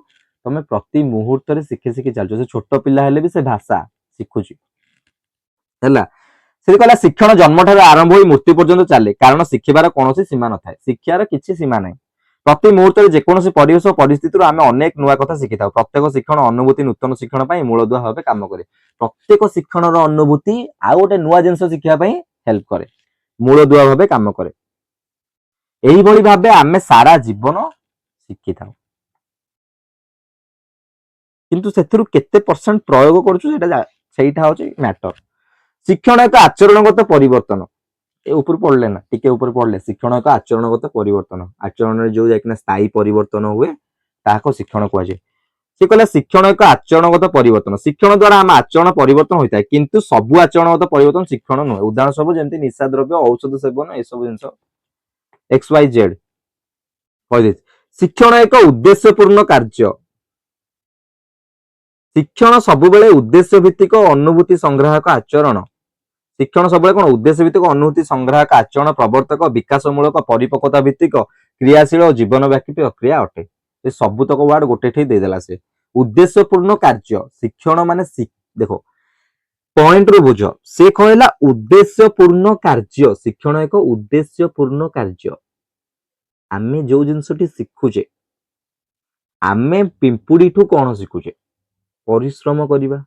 ତମେ ପ୍ରତି ମୁହୂର୍ତ୍ତରେ ଶିଖି ଶିଖି ଚାଲୁଛ। ସେ ଛୋଟ ପିଲା ହେଲେ ବି ସେ ଭାଷା ଶିଖୁଛି ହେଲା। ସେ କହିଲା ଶିକ୍ଷଣ ଜନ୍ମଠାରୁ ଆରମ୍ଭ ହୋଇ ମୃତ୍ୟୁ ପର୍ଯ୍ୟନ୍ତ ଚାଲେ, କାରଣ ଶିଖିବାର କୌଣସି ସୀମା ନଥାଏ। ଶିକ୍ଷାର କିଛି ସୀମା ନାହିଁ। ପ୍ରତି ମୁହୂର୍ତ୍ତରେ ଯେକୌଣସି ପରିବେଶ ପରିସ୍ଥିତିରୁ ଆମେ ଅନେକ ନୂଆ କଥା ଶିଖିଥାଉ। ପ୍ରତ୍ୟେକ ଶିକ୍ଷଣ ଅନୁଭୂତି ନୂତନ ଶିକ୍ଷଣ ପାଇଁ ମୂଳଦୁଆ ଭାବେ କାମ କରେ। ପ୍ରତ୍ୟେକ ଶିକ୍ଷଣର ଅନୁଭୂତି ଆଉ ଗୋଟେ ନୂଆ ଜିନିଷ ଶିଖିବା ପାଇଁ ହେଲ୍ପ କରେ, ମୂଳଦୁଆ ଭାବେ କାମ କରେ। ଏଇଭଳି ଭାବେ ଆମେ ସାରା ଜୀବନ ଶିଖିଥାଉ, କିନ୍ତୁ ସେଥିରୁ କେତେ ପରସେଣ୍ଟ ପ୍ରୟୋଗ କରୁଛୁ ସେଇଟା ହଉଛି ମ୍ୟାଟର। ଶିକ୍ଷଣ ଏକ ଆଚରଣଗତ ପରିବର୍ତ୍ତନ। ଏ ଉପରୁ ପଢିଲେ ନା, ଟିକେ ଉପରେ ପଢିଲେ, ଶିକ୍ଷଣ ଏକ ଆଚରଣଗତ ପରିବର୍ତ୍ତନ। ଆଚରଣରେ ଯୋଉ ଯାଇକିନା ସ୍ଥାୟୀ ପରିବର୍ତ୍ତନ ହୁଏ ତାହାକୁ ଶିକ୍ଷଣ କୁହାଯାଏ। ସେ କହିଲା ଶିକ୍ଷଣ ଏକ ଆଚରଣଗତ ପରିବର୍ତ୍ତନ। ଶିକ୍ଷଣ ଦ୍ୱାରା ଆମ ଆଚରଣ ପରିବର୍ତ୍ତନ ହୋଇଥାଏ, କିନ୍ତୁ ସବୁ ଆଚରଣଗତ ପରିବର୍ତ୍ତନ ଶିକ୍ଷଣ ନୁହେଁ। ଉଦାହରଣ ସବୁ ଯେମିତି ନିଶା ଦ୍ରବ୍ୟ, ଔଷଧ ସେବନ, ଏସବୁ ଜିନିଷ XYZ କହିଦେଇଛି। ଶିକ୍ଷଣ ଏକ ଉଦ୍ଦେଶ୍ୟପୂର୍ଣ୍ଣ କାର୍ଯ୍ୟ। ଶିକ୍ଷଣ ସବୁବେଳେ ଉଦ୍ଦେଶ୍ୟ ଭିତ୍ତିକ ଅନୁଭୂତି ସଂଗ୍ରାହକ ଆଚରଣ। ଶିକ୍ଷଣ ସବୁବେଳେ କଣ ଉଦ୍ଦେଶ୍ୟ ଭିତ୍ତିକ ଅନୁଭୂତି ସଂଗ୍ରାହକ ଆଚରଣ ପ୍ରବର୍ତ୍ତକ, ବିକାଶମୂଳକ, ପରିପକ୍ୱତା ଭିତ୍ତିକ, କ୍ରିୟାଶୀଳ ଓ ଜୀବନ ବ୍ୟାପୀ ପ୍ରକ୍ରିୟା ଅଟେ। ଏ ସବୁତକ ୱାର୍ଡ ଗୋଟେ ଠି ଦେଇଦେଲା ସେ। ଉଦ୍ଦେଶ୍ୟପୂର୍ଣ୍ଣ କାର୍ଯ୍ୟ, ଶିକ୍ଷଣ ମାନେ ଦେଖ ପଏଣ୍ଟ ରୁ ବୁଝ, ସେ କହିଲା ଉଦ୍ଦେଶ୍ୟପୂର୍ଣ୍ଣ କାର୍ଯ୍ୟ। ଶିକ୍ଷଣ ଏକ ଉଦ୍ଦେଶ୍ୟପୂର୍ଣ୍ଣ କାର୍ଯ୍ୟ। ଆମେ ଯୋଉ ଜିନିଷଟି ଶିଖୁଛେ, ଆମେ ପିମ୍ପୁଡିଠୁ କଣ ଶିଖୁଛେ, ପରିଶ୍ରମ କରିବା।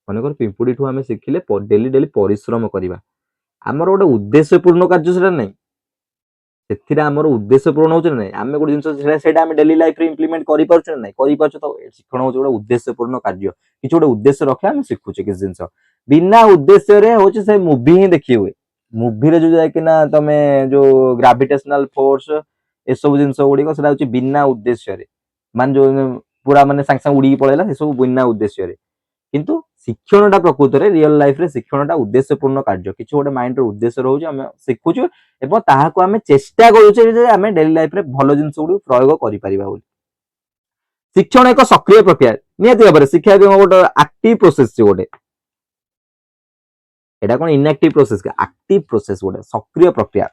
ମନେକର ପିମ୍ପୁଡିଠୁ ଆମେ ଶିଖିଲେ ଡେଲି ଡେଲି ପରିଶ୍ରମ କରିବା। ଆମର ଗୋଟେ ଉଦ୍ଦେଶ୍ୟପୂର୍ଣ୍ଣ କାର୍ଯ୍ୟ ସେଟା ନାହିଁ, ସେଥିରେ ଆମର ଉଦ୍ଦେଶ୍ୟ ପୂରଣ ହଉଛି ନା ନାହିଁ। ଆମେ ଗୋଟେ ଜିନିଷ ସେଇଟା ଆମେ ଡେଲି ଲାଇଫରେ ଇମ୍ପ୍ଲିମେଣ୍ଟ କରିପାରୁଛୁ ନା ନାହିଁ, କରିପାରୁଛୁ। ତ ଶିକ୍ଷଣ ହଉଛି ଗୋଟେ ଉଦ୍ଦେଶ୍ୟପୂର୍ଣ୍ଣ କାର୍ଯ୍ୟ। କିଛି ଗୋଟେ ଉଦ୍ଦେଶ୍ୟ ରଖିବା ଆମେ ଶିଖୁଛେ କିଛି ଜିନିଷ। ବିନା ଉଦ୍ଦେଶ୍ୟରେ ହଉଛି ସେ ମୁଭି ହିଁ ଦେଖି ହୁଏ। ମୁଭିରେ ଯୋଉ ଯାଇକିନା ତମେ ଯୋଉ ଗ୍ରାଭିଟେସନାଲ ଫୋର୍ସ ଏସବୁ ଜିନିଷ ଗୁଡିକ ସେଟା ହଉଛି ବିନା ଉଦ୍ଦେଶ୍ୟରେ, ମାନେ ଯୋଉ ପୁରା ମାନେ ସାଙ୍ଗେ ସାଙ୍ଗେ ଉଡିକି ପଳେଇଲା, ସେସବୁ ବିନା ଉଦ୍ଦେଶ୍ୟରେ। କିନ୍ତୁ ଶିକ୍ଷଣଟା ପ୍ରକୃତରେ ରିଅଲ ଲାଇଫରେ ଶିକ୍ଷଣଟା ଉଦ୍ଦେଶ୍ୟପୂର୍ଣ୍ଣ କାର୍ଯ୍ୟ। କିଛି ଗୋଟେ ମାଇଣ୍ଡର ଉଦ୍ଦେଶ୍ୟ ରହୁଛି, ଆମେ ଶିଖୁଛୁ ଏବଂ ତାହାକୁ ଆମେ ଚେଷ୍ଟା କରୁଛେ ଯେ ଆମେ ଡେଲି ଲାଇଫରେ ଭଲ ଜିନିଷ ଗୁଡିକୁ ପ୍ରୟୋଗ କରିପାରିବା ବୋଲି। ଶିକ୍ଷଣ ଏକ ସକ୍ରିୟ ପ୍ରକ୍ରିୟା। ନିହାତି ଭାବରେ ଶିକ୍ଷା ଗୋଟେ ଆକ୍ଟିଭ ପ୍ରୋସେସ, ଗୋଟେ ଏଟା କଣ ଇନଆକ୍ଟିଭ ପ୍ରୋସେସ, ଆକ୍ଟିଭ ପ୍ରୋସେସ, ଗୋଟେ ସକ୍ରିୟ ପ୍ରକ୍ରିୟା।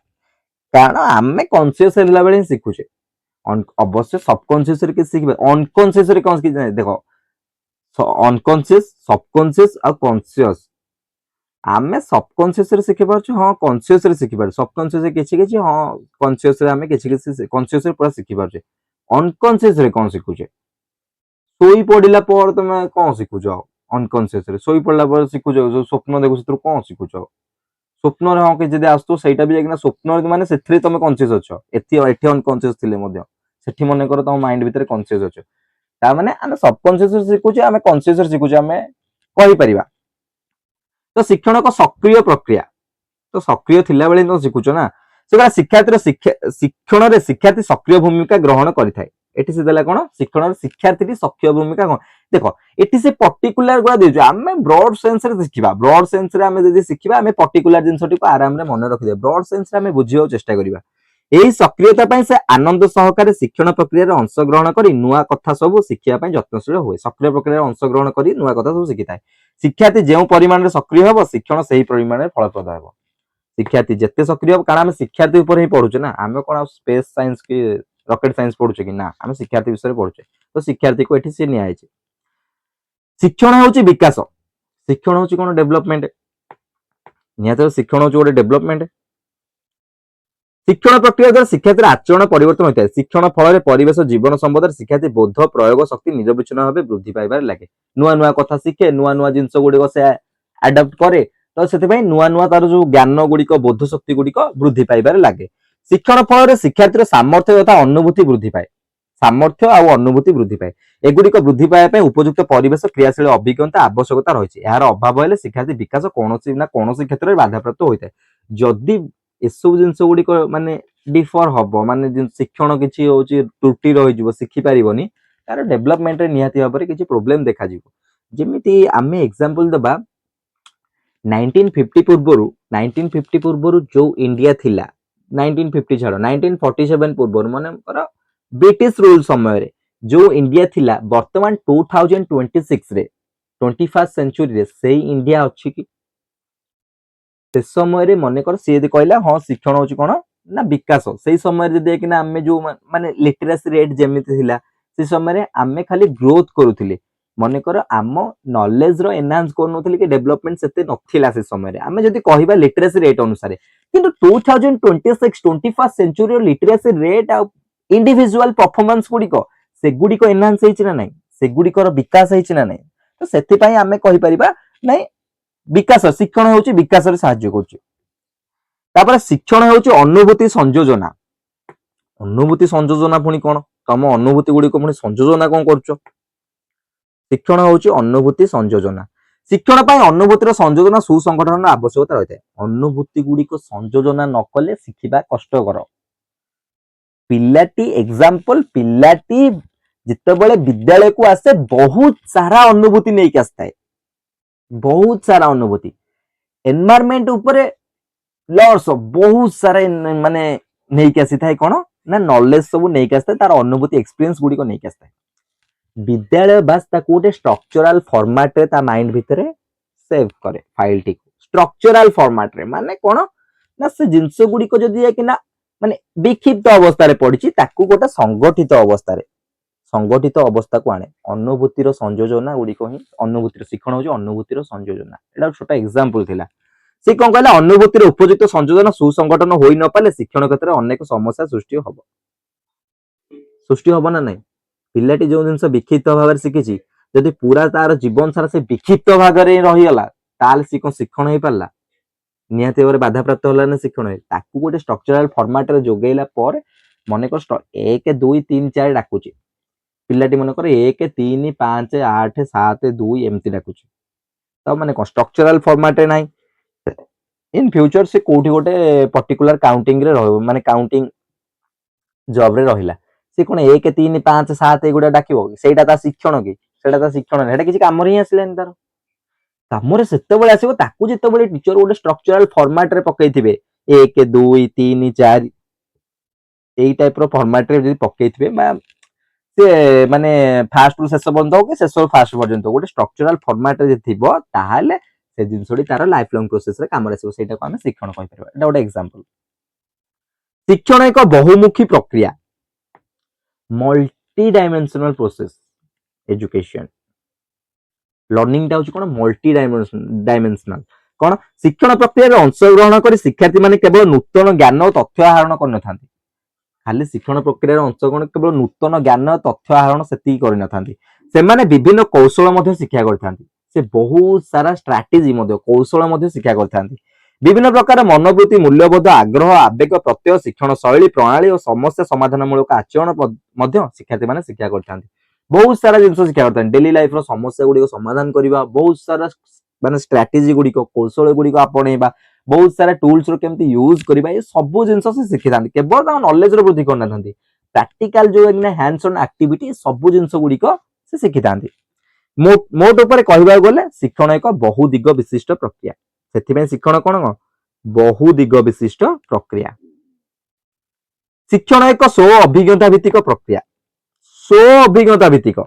କାରଣ ଆମେ କନସିୟସ ହେଲା ବେଳେ ହିଁ ଶିଖୁଛେ। ଅବଶ୍ୟ ସବକନସିୟସରେ କିଛି ଶିଖିବା, ଅନକନସିୟସରେ କଣ କିଛି ନାହିଁ। ଦେଖ ଅନକନସିୟସ, ସବକନସିୟସ ଆଉ କନସିୟସ। ଆମେ ସବକନସିୟସରେ ଶିଖିପାରୁଛୁ, ହଁ କନସିୟସରେ ଶିଖିପାରୁଛୁ। ସବକନସିୟସରେ କିଛି କିଛି, ହଁ କନସିୟସରେ ଆମେ କିଛି କିଛି, କନସିୟସରେ ପୁରା ଶିଖିପାରୁଛେ। ଅନକନସିୟସରେ କଣ ଶିଖୁଛେ, ଶୋଇ ପଡିଲା ପରେ ତମେ କଣ ଶିଖୁଛ, ଅନକନସିୟସରେ ଶୋଇ ପଡିଲା ପରେ ଶିଖୁଛ, ଯୋଉ ସ୍ୱପ୍ନ ଦେଖୁଛ ସେଥିରୁ କଣ ଶିଖୁଛ। ସ୍ୱପ୍ନରେ ହଁ କିଛି ଯଦି ଆସୁଥିବ ସେଇଟା ବି ଯାଇକିନା ସ୍ୱପ୍ନରେ, ମାନେ ସେଥିରେ ତମେ କନସିୟସ ଅଛ। ଏଠି ଅନକନସିୟସ ଥିଲେ ମଧ୍ୟ ସେଠି ମନେକର ତମ ମାଇଣ୍ଡ ଭିତରେ କନସିୟସ ଅଛ। ତାମାନେ ଆମେ ସବକନସିୟସରେ ଶିଖୁଛେ, ଆମେ କନସିୟସରେ ଶିଖୁଛେ, ଆମେ କହିପାରିବା। ତ ଶିକ୍ଷଣ ଏକ ସକ୍ରିୟ ପ୍ରକ୍ରିୟା। ତ ସକ୍ରିୟ ଥିଲାବେଳେ ତମେ ଶିଖୁଛ ନା। ସେଟା ଶିକ୍ଷାର୍ଥୀର ଶିକ୍ଷଣରେ ଶିକ୍ଷାର୍ଥୀ ସକ୍ରିୟ ଭୂମିକା ଗ୍ରହଣ କରିଥାଏ। ଏଠି ସେ ଦେଲା କଣ, ଶିକ୍ଷଣରେ ଶିକ୍ଷାର୍ଥୀଟି ସକ୍ରିୟ ଭୂମିକା କଣ। ଦେଖ ଏଠି ସେ ପର୍ଟିକୁଲାର ଗୁଡା ଦେଇଛୁ, ଆମେ ବ୍ରଡ ସେନ୍ସରେ ଶିଖିବା। ବ୍ରଡ ସେନ୍ସରେ ଆମେ ଯଦି ଶିଖିବା, ଆମେ ପର୍ଟିକୁଲାର ଜିନିଷଟିକୁ ଆରାମରେ ମନେ ରଖିଦେବା। ବ୍ରଡ ସେନ୍ସରେ ଆମେ ବୁଝିବାକୁ ଚେଷ୍ଟା କରିବା। ଏହି ସକ୍ରିୟତା ପାଇଁ ସେ ଆନନ୍ଦ ସହକାରେ ଶିକ୍ଷଣ ପ୍ରକ୍ରିୟାରେ ଅଂଶଗ୍ରହଣ କରି ନୂଆ କଥା ସବୁ ଶିଖିବା ପାଇଁ ଯତ୍ନଶୀଳ ହୁଏ। ସକ୍ରିୟ ପ୍ରକ୍ରିୟାରେ ଅଂଶଗ୍ରହଣ କରି ନୂଆ କଥା ସବୁ ଶିଖିଥାଏ। ଶିକ୍ଷାର୍ଥୀ ଯେଉଁ ପରିମାଣରେ ସକ୍ରିୟ ହେବ, ଶିକ୍ଷଣ ସେହି ପରିମାଣରେ ଫଳପ୍ରଦ ହେବ। ଶିକ୍ଷାର୍ଥୀ ଯେତେ ସକ୍ରିୟ ହେବ, କାରଣ ଆମେ ଶିକ୍ଷାର୍ଥୀ ଉପରେ ହିଁ ପଢୁଛେ ନା, ଆମେ କଣ ସ୍ପେସ ସାଇନ୍ସ କି ରକେଟ ସାଇନ୍ସ ପଢୁଛେ କି ନା, ଆମେ ଶିକ୍ଷାର୍ଥୀ ବିଷୟରେ ପଢୁଛେ। ତ ଶିକ୍ଷାର୍ଥୀକୁ ଏଠି ସେ ନିଆଯାଇଛି। ଶିକ୍ଷଣ ହେଉଛି ବିକାଶ। ଶିକ୍ଷଣ ହେଉଛି କଣ, ଡେଭଲପମେଣ୍ଟ। ନିହାତି ଶିକ୍ଷଣ ହେଉଛି ଗୋଟେ ଡେଭଲପମେଣ୍ଟ। ଶିକ୍ଷଣ ପ୍ରକ୍ରିୟା ଦ୍ୱାରା ଶିକ୍ଷାର୍ଥୀର ଆଚରଣ ପରିବର୍ତ୍ତନ ହୋଇଥାଏ। ଶିକ୍ଷଣ ଫଳରେ ପରିବେଶ ଜୀବନ ସମ୍ବନ୍ଧରେ ଶିକ୍ଷାର୍ଥୀ ବୋଧ ପ୍ରୟୋଗ ଶକ୍ତି ନିରବିଚ୍ଛିନ୍ନ ଭାବେ ବୃଦ୍ଧି ପାଇବାରେ ଲାଗେ। ନୂଆ ନୂଆ କଥା ଶିଖେ, ନୂଆ ନୂଆ ଜିନିଷ ଗୁଡିକ ସେ ଆଡପ୍ଟ କରେ। ତ ସେଥିପାଇଁ ନୂଆ ନୂଆ ତାର ଯୋଉ ଜ୍ଞାନ ଗୁଡିକ, ବୋଧ ଶକ୍ତି ଗୁଡିକ ବୃଦ୍ଧି ପାଇବାରେ ଲାଗେ। ଶିକ୍ଷଣ ଫଳରେ ଶିକ୍ଷାର୍ଥୀର ସାମର୍ଥ୍ୟ ତଥା ଅନୁଭୂତି ବୃଦ୍ଧି ପାଏ। ସାମର୍ଥ୍ୟ ଆଉ ଅନୁଭୂତି ବୃଦ୍ଧି ପାଏ। ଏଗୁଡିକ ବୃଦ୍ଧି ପାଇବା ପାଇଁ ଉପଯୁକ୍ତ ପରିବେଶ, କ୍ରିୟାଶୀଳ ଅଭିଜ୍ଞତା ଆବଶ୍ୟକତା ରହିଛି। ଏହାର ଅଭାବ ହେଲେ ଶିକ୍ଷାର୍ଥୀ ବିକାଶ କୌଣସି ନା କୌଣସି କ୍ଷେତ୍ରରେ ବାଧାପ୍ରାପ୍ତ ହୋଇଥାଏ। ଯଦି ଏସବୁ ଜିନିଷ ଗୁଡିକ ମାନେ ଡିଫର ହବ, ମାନେ ଶିକ୍ଷଣ କିଛି ହଉଛି ତ୍ରୁଟି ରହିଯିବ, ଶିଖି ପାରିବନି, ତାର ଡେଭଲପମେଣ୍ଟରେ ନିହାତି ଭାବରେ କିଛି ପ୍ରୋବ୍ଲେମ ଦେଖାଯିବ। ଯେମିତି ଆମେ ଏକ୍ସାମ୍ପଲ ଦେବା 1950 ପୂର୍ବରୁ ଯୋଉ ଇଣ୍ଡିଆ ଥିଲା, 1950 ଛାଡ 1947 ପୂର୍ବରୁ ମନେକର ବ୍ରିଟିଶ ରୁଲ ସମୟରେ ଯୋଉ ଇଣ୍ଡିଆ ଥିଲା, ବର୍ତ୍ତମାନ 2026 ରେ 21st ସେଞ୍ଚୁରୀରେ ସେଇ ଇଣ୍ଡିଆ ଅଛି କି? ସେ ସମୟରେ ମନେକର ସିଏ ଯଦି କହିଲା ହଁ ଶିକ୍ଷଣ ହଉଛି କଣ ନା ବିକାଶ, ସେଇ ସମୟରେ ଯଦି କିନା ଆମେ ଯୋଉ ମାନେ ଲିଟରାସି ରେଟ୍ ଯେମିତି ଥିଲା, ସେ ସମୟରେ ଆମେ ଖାଲି ଗ୍ରୋଥ କରୁଥିଲେ। ମନେକର ଆମ ନଲେଜ ର ଏନହାନ୍ସ କରୁନଥିଲେ କି ଡେଭଲପମେଣ୍ଟ ସେତେ ନଥିଲା ସେ ସମୟରେ, ଆମେ ଯଦି କହିବା ଲିଟରାସି ରେଟ୍ ଅନୁସାରେ। କିନ୍ତୁ 2026-21st ସେଞ୍ଚୁରୀର ଲିଟରାସି ରେଟ୍ ଆଉ ଇଣ୍ଡିଭିଜୁଆଲ ପରଫର୍ମାନ୍ସ ଗୁଡିକ ସେଗୁଡିକ ଏନହାନ୍ସ ହେଇଛି ନା ନାଇଁ, ସେଗୁଡିକର ବିକାଶ ହେଇଛି ନା ନାଇଁ। ତ ସେଥିପାଇଁ ଆମେ କହିପାରିବା ନାଇଁ ବିକାଶ, ଶିକ୍ଷଣ ହେଉଛି ବିକାଶରେ ସାହାଯ୍ୟ କରୁଛି। ତାପରେ ଶିକ୍ଷଣ ହେଉଛି ଅନୁଭୂତି ସଂଯୋଜନା। ଅନୁଭୂତି ସଂଯୋଜନା ପୁଣି କଣ? ତମ ଅନୁଭୂତି ଗୁଡିକ ପୁଣି ସଂଯୋଜନା କଣ କରୁଛ? ଶିକ୍ଷଣ ହେଉଛି ଅନୁଭୂତି ସଂଯୋଜନା। ଶିକ୍ଷଣ ପାଇଁ ଅନୁଭୂତିର ସଂଯୋଜନା ସୁସଂଗଠନର ଆବଶ୍ୟକତା ରହିଥାଏ। ଅନୁଭୂତି ଗୁଡିକ ସଂଯୋଜନା ନ କଲେ ଶିଖିବା କଷ୍ଟକର। ପିଲାଟି ଏକ୍ସାମ୍ପଲ, ପିଲାଟି ଯେତେବେଳେ ବିଦ୍ୟାଳୟକୁ ଆସେ ବହୁତ ସାରା ଅନୁଭୂତି ନେଇକି ଆସିଥାଏ, ବହୁତ ସାରା ଅନୁଭୂତି। ଏନଭାୟରମେଣ୍ଟ ଉପରେ ଲସ୍ ବହୁତ ସାରା ମାନେ ନେଇକି ଆସିଥାଏ, କଣ ନା ନଲେଜ ସବୁ ନେଇକି ଆସିଥାଏ, ତାର ଅନୁଭୂତି ଏକ୍ସପିରିଏନ୍ସ ଗୁଡିକ ନେଇକି ଆସିଥାଏ। ବିଦ୍ୟାଳୟ ବାସ୍ ତାକୁ ଗୋଟେ ଷ୍ଟ୍ରକ୍ଚରାଲ ଫର୍ମାଟରେ ତା ମାଇଣ୍ଡ ଭିତରେ ସେଭ୍ କରେ ଫାଇଲଟିକୁ। ଷ୍ଟ୍ରକ୍ଚରାଲ ଫର୍ମାଟରେ ମାନେ କଣ ନା ସେ ଜିନିଷ ଗୁଡିକ ଯଦି କିନା ମାନେ ବିକ୍ଷିପ୍ତ ଅବସ୍ଥାରେ ପଡିଛି, ତାକୁ ଗୋଟେ ସଂଗଠିତ ଅବସ୍ଥାକୁ ଆଣେ। ଅନୁଭୂତିର ସଂଯୋଜନା ଗୁଡିକ ହିଁ ଅନୁଭୂତିର ଶିକ୍ଷଣ ହଉଛି ଅନୁଭୂତିର ସଂଯୋଜନା। ଏଇଟା ଛୋଟ ଏକ୍ସାମ୍ପଲ ଥିଲା। ସେ କଣ କହିଲା, ଅନୁଭୂତିର ଉପଯୁକ୍ତ ସଂଯୋଜନ ସୁସଂଗଠନ ହୋଇ ନ ପାରିଲେ ଶିକ୍ଷଣ କ୍ଷେତ୍ରରେ ଅନେକ ସମସ୍ୟା ସୃଷ୍ଟି ହବ ନା ନାଇଁ। ପିଲାଟି ଯୋଉ ଜିନିଷ ବିକ୍ଷିପ୍ତ ଭାବରେ ଶିଖିଛି, ଯଦି ପୁରା ତାର ଜୀବନ ସାରା ସେ ବିକ୍ଷିପ୍ତ ଭାବରେ ରହିଗଲା, ତାହେଲେ ସେ କଣ ଶିକ୍ଷଣ ହେଇପାରିଲା? ନିହାତି ଭାବରେ ବାଧାପ୍ରାପ୍ତ ହେଲା ନା ଶିକ୍ଷଣ। ତାକୁ ଗୋଟେ ଷ୍ଟ୍ରକ୍ଚରାଲ ଫର୍ମାଟରେ ଯୋଗେଇଲା ପରେ, ମନେକର 1 2 3 4 ଡାକୁଛି, ପିଲାଟି ମନେକର 1 3 5 8 7 2 ଏମିତି ଡାକୁଛି, ତ ମାନେ କଣ ଷ୍ଟ୍ରକ୍ଚରାଲ ଫର୍ମାଟରେ ନାହିଁ। ଇନ୍ ଫ୍ୟୁଚର ସେ କୋଉଠି ଗୋଟେ ପର୍ଟିକୁଲାର କାଉଣ୍ଟିଂ ରେ ରହିବ, ମାନେ କାଉଣ୍ଟିଂ ଜବ ରେ ରହିଲା, ସେ କଣ 1 3 5 7 ଏଗୁଡା ଡାକିବ? ସେଇଟା ତା ଶିକ୍ଷଣ କି? ସେଇଟା ତା ଶିକ୍ଷଣ ନାହିଁ, ସେଇଟା କିଛି କାମରେ ହିଁ ଆସିଲାନି। ତାର କାମରେ ସେତେବେଳେ ଆସିବ ତାକୁ ଯେତେବେଳେ ଟିଚର ଗୋଟେ ଷ୍ଟ୍ରକ୍ଚରାଲ ଫର୍ମାଟରେ ପକେଇଥିବେ, 1 2 3 4 ଏଇ ଟାଇପ ର ଫର୍ମାଟରେ ଯଦି ପକେଇଥିବେ, ବା ସେ ମାନେ ଫାଷ୍ଟ ରୁ ଶେଷ ପର୍ଯ୍ୟନ୍ତ ହଉ କି ଶେଷରୁ ଫାଷ୍ଟ ପର୍ଯ୍ୟନ୍ତ ଗୋଟେ ଷ୍ଟ୍ରକ୍ଚରାଲ ଫର୍ମାଟରେ ଯଦି ଥିବ, ତାହେଲେ ସେ ଜିନିଷଟି ତାର ଲାଇଫ ଲଙ୍ଗ ପ୍ରୋସେସରେ କାମରେ ଆସିବ। ସେଇଟାକୁ ଆମେ ଶିକ୍ଷଣ କହିପାରିବା। ଏଇଟା ଗୋଟେ ଏକ୍ସାମ୍ପଲ। ଶିକ୍ଷଣ ଏକ ବହୁମୁଖୀ ପ୍ରକ୍ରିୟା, ମଲ୍ଟି ଡାଇମେନସନାଲ ପ୍ରୋସେସ ଏଜୁକେସନ। ଲର୍ଣ୍ଣିଂଟା ହଉଛି କଣ, ମଲ୍ଟି ଡାଇମେନସନାଲ। କଣ ଶିକ୍ଷଣ ପ୍ରକ୍ରିୟାରେ ଅଂଶଗ୍ରହଣ କରି ଶିକ୍ଷାର୍ଥୀ ମାନେ କେବଳ ନୂତନ ଜ୍ଞାନ ଓ ତଥ୍ୟ ଆହରଣ କରିନଥାନ୍ତି। ଖାଲି ଶିକ୍ଷଣ ପ୍ରକ୍ରିୟାରେ ଅଂଶଗ୍ରହଣ କେବଳ ନୂତନ ଜ୍ଞାନ ତଥ୍ୟ ଆହରଣ ସେତିକି କରିନଥାନ୍ତି, ସେମାନେ ବିଭିନ୍ନ କୌଶଳ ମଧ୍ୟ ଶିକ୍ଷା କରିଥାନ୍ତି। ସେ ବହୁତ ସାରା ଷ୍ଟ୍ରାଟେଜି ମଧ୍ୟ, କୌଶଳ ମଧ୍ୟ ଶିକ୍ଷା କରିଥାନ୍ତି। ବିଭିନ୍ନ ପ୍ରକାର ମନୋବୃତ୍ତି, ମୂଲ୍ୟବୋଧ, ଆଗ୍ରହ, ଆବେଗ, ପ୍ରତ୍ୟୟ, ଶିକ୍ଷଣ ଶୈଳୀ, ପ୍ରଣାଳୀ ଓ ସମସ୍ୟା ସମାଧାନ ମୂଳକ ଆଚରଣ ମଧ୍ୟ ଶିକ୍ଷାର୍ଥୀ ମାନେ ଶିକ୍ଷା କରିଥାନ୍ତି। ବହୁତ ସାରା ଜିନିଷ ଶିକ୍ଷା କରିଥାନ୍ତି। ଡେଲି ଲାଇଫର ସମସ୍ୟା ଗୁଡିକ ସମାଧାନ କରିବା, ବହୁତ ସାରା ମାନେ ଷ୍ଟ୍ରାଟେଜି ଗୁଡିକ, କୌଶଳ ଗୁଡିକ ଆପଣେଇବା, ବହୁତ ସାରା ଟୁଲ୍ସ ର କେମିତି ୟୁଜ କରିବା, ଏ ସବୁ ଜିନିଷ ସେ ଶିଖିଥାନ୍ତି। କେବଳ ତାଙ୍କ ନଲେଜ ର ବୃଦ୍ଧି କରିନଥାନ୍ତି, ପ୍ରାକ୍ଟିକାଲ ଯୋଉ ହ୍ୟାଣ୍ଡସ ଅନ୍ ଆକ୍ଟିଭିଟି, ସବୁ ଜିନିଷ ଗୁଡିକ ସେ ଶିଖିଥାନ୍ତି। ମୋଟ ଉପରେ କହିବାକୁ ଗଲେ ଶିକ୍ଷଣ ଏକ ବହୁ ଦିଗ ବିଶିଷ୍ଟ ପ୍ରକ୍ରିୟା। ସେଥିପାଇଁ ଶିକ୍ଷଣ କଣ, ବହୁ ଦିଗ ବିଶିଷ୍ଟ ପ୍ରକ୍ରିୟା। ଶିକ୍ଷଣ ଏକ ସ୍ୱ ଅଭିଜ୍ଞତା ଭିତ୍ତିକ ପ୍ରକ୍ରିୟା। ସ୍ୱ ଅଭିଜ୍ଞତା ଭିତ୍ତିକ,